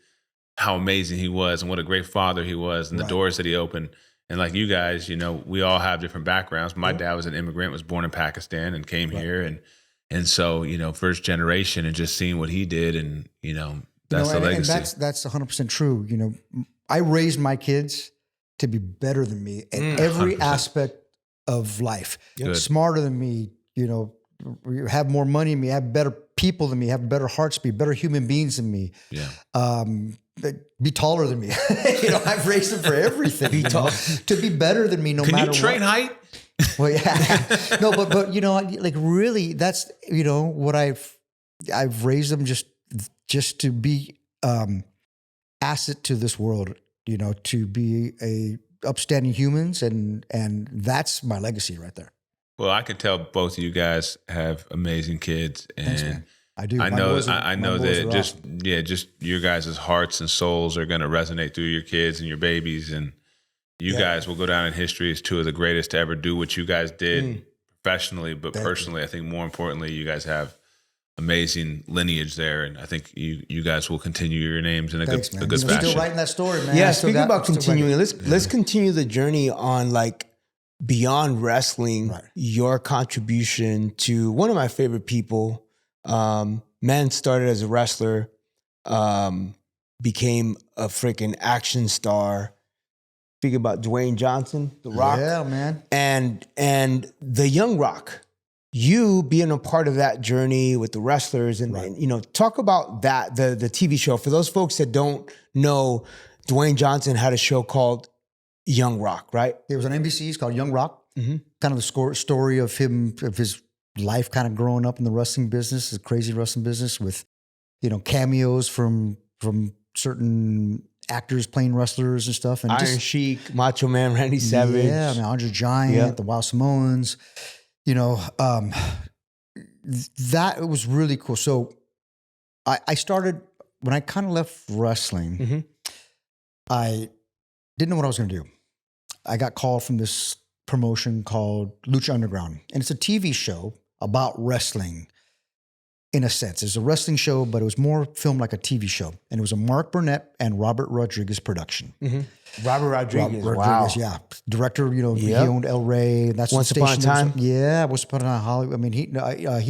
how amazing he was and what a great father he was and the doors that he opened. And like you guys, you know, we all have different backgrounds. My dad was an immigrant, was born in Pakistan and came here. And so, you know, first generation and just seeing what he did and, you know, that's the legacy. And that's 100% true. You know, I raised my kids to be better than me in every 100%. Aspect of life. Smarter than me, you know, have more money than me, have better people than me, have better hearts, be better human beings than me. Be taller than me. You know, I've raised them for everything. To be better than me, no matter what. Can you train height? Well, yeah. No, but you know, like really, that's, you know, what I've raised them just to be asset to this world, you know, to be a upstanding humans, and that's my legacy right there. Well, I can tell both of you guys have amazing kids, and thanks, man. I do. I know that just your guys' hearts and souls are going to resonate through your kids and your babies, and you guys will go down in history as two of the greatest to ever do what you guys did professionally, but personally, I think more importantly, you guys have amazing lineage there, and I think you guys will continue your names in a good fashion. Still writing that story, man. Yeah, speaking about continuing, let's continue the journey on like beyond wrestling, your contribution to one of my favorite people. Man started as a wrestler, became a freaking action star. Speaking about Dwayne Johnson, The Rock. Yeah, man. And the Young Rock. You being a part of that journey with the wrestlers and you know, talk about that, the TV show. For those folks that don't know, Dwayne Johnson had a show called Young Rock, right? It was on NBC. It's called Young Rock. Kind of the story of his life kind of growing up in the wrestling business, the crazy wrestling business with, you know, cameos from certain actors playing wrestlers and stuff. And Iron Sheik, Macho Man, Randy Savage. Yeah, I mean, Andre Giant, the Wild Samoans. You know, that was really cool. So I started, when I kind of left wrestling, I didn't know what I was going to do. I got called from this promotion called Lucha Underground. And it's a TV show about wrestling in a sense. It's a wrestling show, but it was more filmed like a TV show. And it was a Mark Burnett and Robert Rodriguez production. Robert Rodriguez, yeah. Director, you know, he owned El Rey. That's Once Upon a Time. Yeah, Once Upon a Time Hollywood. I mean, he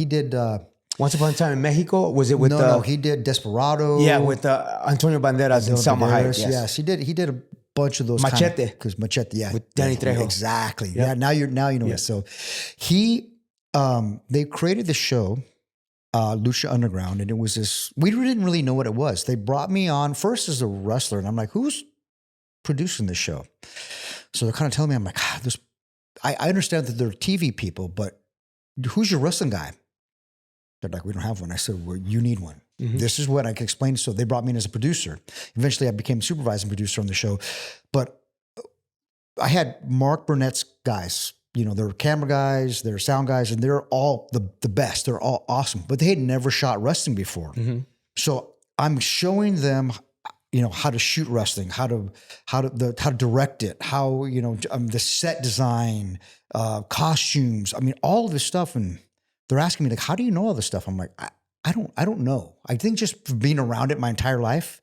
did... Once Upon a Time in Mexico? Was it with No, he did Desperado. Yeah, with Antonio Banderas and Salma Hayek. Yes, he did a bunch of those. Machete. Because Machete, yeah. With Danny Trejo. Exactly. Yep. Yeah, now you know it. So they created the show, Lucha Underground, and it was this, we didn't really know what it was. They brought me on first as a wrestler, and I'm like, who's producing this show? So they're kind of telling me, I'm like, I understand that they're TV people, but who's your wrestling guy? They're like, we don't have one. I said, well, you need one. This is what I can explain. So they brought me in as a producer. Eventually I became supervising producer on the show, but I had Mark Burnett's guys. You know, they're camera guys, they're sound guys, and they're all the best. They're all awesome, but they had never shot wrestling before. So I'm showing them, you know, how to shoot wrestling, how to direct it, how, you know, the set design, costumes. I mean, all of this stuff. And they're asking me like, how do you know all this stuff? I'm like, I don't know. I think just being around it my entire life,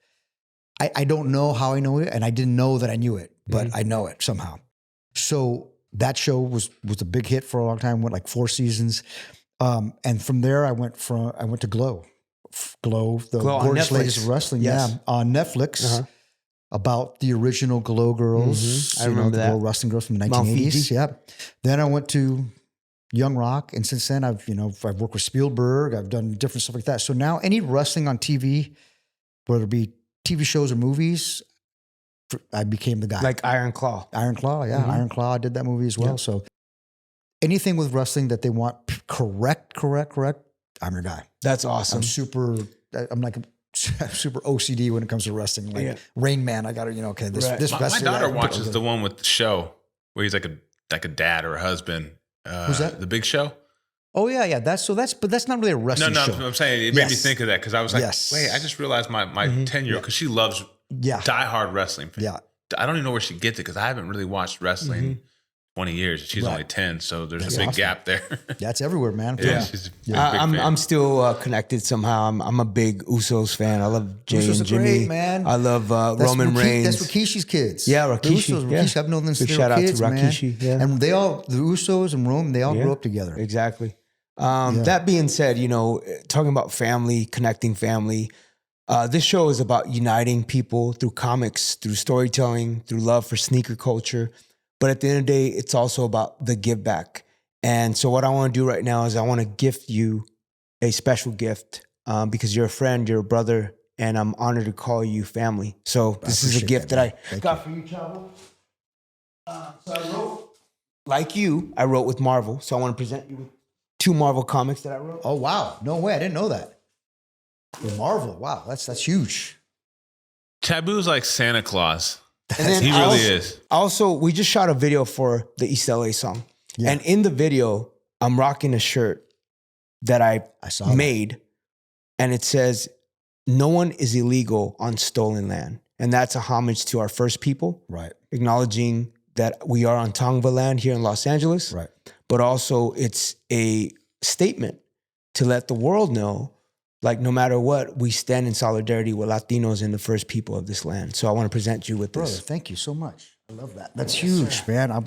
I don't know how I know it, and I didn't know that I knew it, but I know it somehow. So that show was a big hit for a long time. Went like 4 seasons, and from there I went to Glow, the gorgeous ladies of wrestling, on Netflix, about the original Glow girls. I remember that. the Glow wrestling girls from the 1980s. Yeah. Then I went to Young Rock, and since then I've worked with Spielberg. I've done different stuff like that. So now any wrestling on TV, whether it be TV shows or movies, I became the guy. Like Iron Claw. Iron Claw, yeah. Iron Claw, I did that movie as well. Yep. So anything with wrestling that they want correct, I'm your guy. That's awesome. I'm like super OCD when it comes to wrestling. Like Rain Man, I got to, okay, this Right. this My wrestler, daughter that- watches the one with the show where he's like a dad or a husband. Who's that? The Big Show. Oh yeah. But that's not really a wrestling show. I'm saying it made me Yes. think of that because I was like, Yes. wait, I just realized my 10-year-old, because she loves diehard wrestling. Yeah. I don't even know where she gets it because I haven't really watched wrestling 20 years. She's only 10, so there's a big gap there. That's everywhere, man. Yeah, she's a big I'm fan. still connected somehow. I'm a big Usos fan. I love Jay Usos and are Jimmy. great, man. I love Roman Reigns. That's Rikishi's kids. Yeah, The Rikishi. Usos, Yeah. Rikishi, I've known them since Big they were shout out to kids, man. Rikishi, yeah. And the Usos and Rome, they all grew up together. Exactly. That being said, talking about family, connecting family, this show is about uniting people through comics, through storytelling, through love for sneaker culture. But at the end of the day, it's also about the give back. And so what I want to do right now is I want to gift you a special gift because you're a friend, you're a brother, and I'm honored to call you family. So this is a gift that I got for you, Chavo. So I wrote, like you, I wrote with Marvel. So I want to present you with 2 Marvel comics that I wrote. Oh wow! No way, I didn't know that. The Marvel, wow, that's huge. Taboo's like Santa Claus. And then He really is. Also, we just shot a video for the East LA song. Yeah. And in the video, I'm rocking a shirt that I saw made. And it says, "No one is illegal on stolen land." And that's a homage to our first people, Right, acknowledging that we are on Tongva land here in Los Angeles. right. But also it's a statement to let the world know, like no matter what, we stand in solidarity with Latinos and the first people of this land. So I want to present you with Brother, this. thank you so much. I love that. That's huge, man. I'll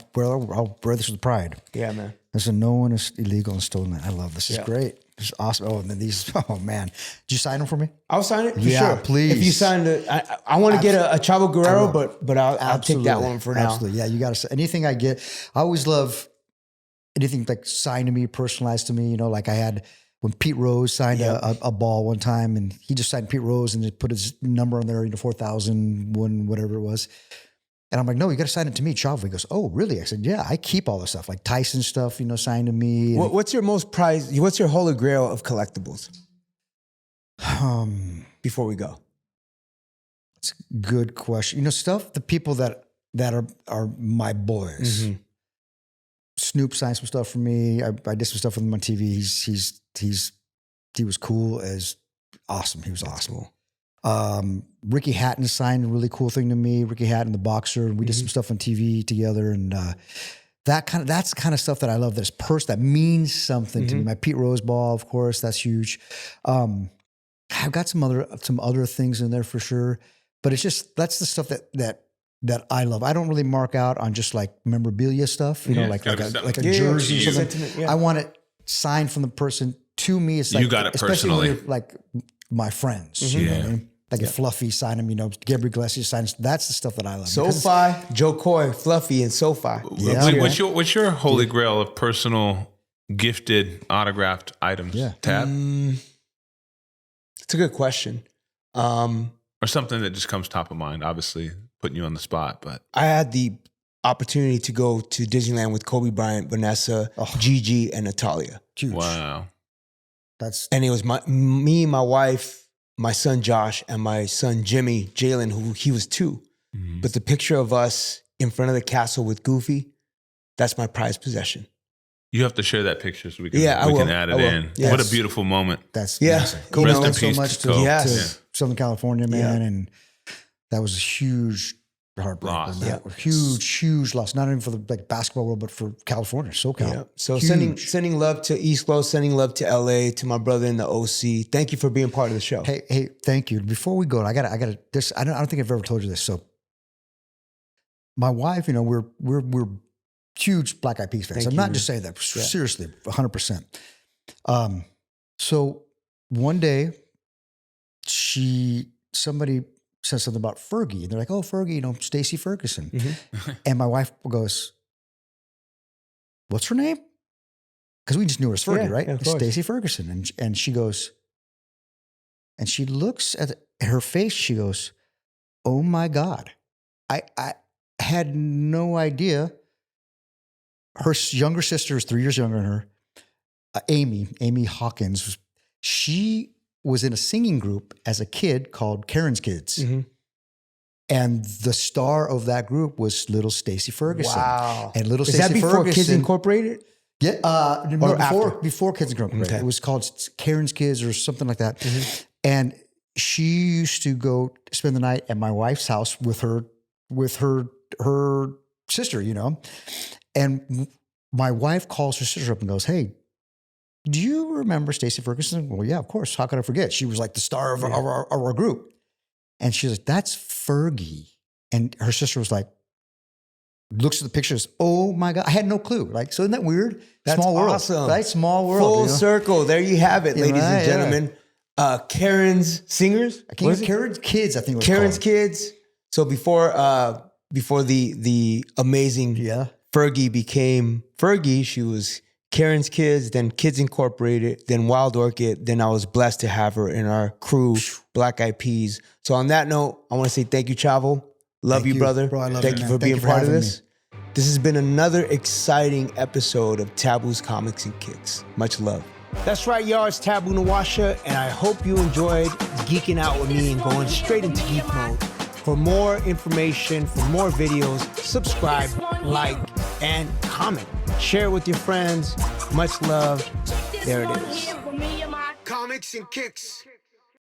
wear this with pride. Yeah, man. There's no one is illegal and stolen. I love this. This is great. This is awesome. Oh, and then these. Oh man, did you sign them for me? I'll sign it for Yeah, sure. please. If you sign it, I want to get a Chavo Guerrero, but I'll take that one for now. Absolutely. Yeah, you got to. Anything I get, I always love anything like signed to me, personalized to me. Like I had when Pete Rose signed a ball one time, and he just signed Pete Rose and just put his number on there, 4,001, whatever it was. And I'm like, no, you got to sign it to me, Chavo. He goes, oh, really? I said, yeah, I keep all the stuff, like Tyson stuff, signed to me. And, What's your most prized? What's your holy grail of collectibles? Before we go, it's a good question. Stuff, the people that are my boys. Mm-hmm. Snoop signed some stuff for me. I did some stuff with him on TV. He was cool as awesome. He was awesome. Ricky Hatton signed a really cool thing to me. Ricky Hatton, the boxer, and we did some stuff on TV together, and that's the kind of stuff that I love. That means something to me. My Pete Rose ball, of course, that's huge. I've got some other things in there for sure, but it's just that's the stuff that I love. I don't really mark out on just like memorabilia stuff, like a jersey or something. I want it signed from the person to me. It's like, You got it especially personally. when they're, like my friends, you know what I mean? Like a Fluffy signed him, Gabriel Iglesias signs. That's the stuff that I love. SoFi, Joe Coy, Fluffy, and SoFi. Yeah. What's your holy grail of personal gifted autographed items? Yeah. Tab? It's a good question. Or something that just comes top of mind, obviously putting you on the spot, but I had the opportunity to go to Disneyland with Kobe Bryant, Vanessa, Gigi, and Natalia. Huge. wow. And it was me, my wife, my son Josh, and my son Jimmy, Jalen, who he was 2. Mm-hmm. But the picture of us in front of the castle with Goofy, that's my prized possession. You have to share that picture so we can, I can will. add I it will. in. Yes. What a beautiful moment. That's Yeah. amazing. You Rest know, in Rest in so peace much to to, Kobe. Yes. to Southern California, man, and that was a huge heartbreak. Loss. Man. Huge loss. Not even for the basketball world, but for California, SoCal. Yeah. So Huge. sending love to East Coast, sending love to LA, to my brother in the OC. Thank you for being part of the show. Hey, thank you. Before we go, I gotta this. I don't think I've ever told you this. So, my wife, we're huge Black Eyed Peas fans. Thank I'm not you. just saying that. Seriously, 100%. So one day, somebody said something about Fergie, and they're like, "Oh, Fergie, Stacey Ferguson," and my wife goes, "What's her name?" Because we just knew her as Fergie, right? Yeah, of course. Stacey Ferguson, and she goes, and she looks at her face. She goes, "Oh my God, I had no idea." Her younger sister is 3 years younger than her. Amy Hawkins. She was in a singing group as a kid called Karen's Kids. Mm-hmm. And the star of that group was little Stacey Ferguson. Wow. And little Is Stacey that before Ferguson. Kids Incorporated? Yeah, no, after? before Kids Incorporated. Okay. It was called Karen's Kids or something like that. Mm-hmm. And she used to go spend the night at my wife's house with her sister, you know. And my wife calls her sister up and goes, "Hey, do you remember Stacey Ferguson?" Well, yeah, of course. How could I forget? She was like the star of our group. And she's like, "That's Fergie." And her sister was like, looks at the pictures. Oh my God. I had no clue. Like, so isn't that weird? That's Small world. awesome. Right? Small world. Full you know? circle. There you have it, ladies Right, and gentlemen. Karen's Singers? I can't Karen's Kids, I think it was Karen's called. Kids. So before the amazing Yeah. Fergie became Fergie, she was Karen's Kids, then Kids Incorporated, then Wild Orchid. Then I was blessed to have her in our crew, Black Eyed Peas. So on that note, I want to say thank you, Chavo. Love you, brother. Bro, I love Thank you, you man. for being Thank you for part of having this. This has been another exciting episode of Taboo's Comics and Kicks. Much love. That's right, y'all. It's Taboo Nawasha, and I hope you enjoyed geeking out with me and going straight into geek mode. For more information, for more videos, subscribe, like, and comment. Share it with your friends. Much love. There it is. Comics and Kicks.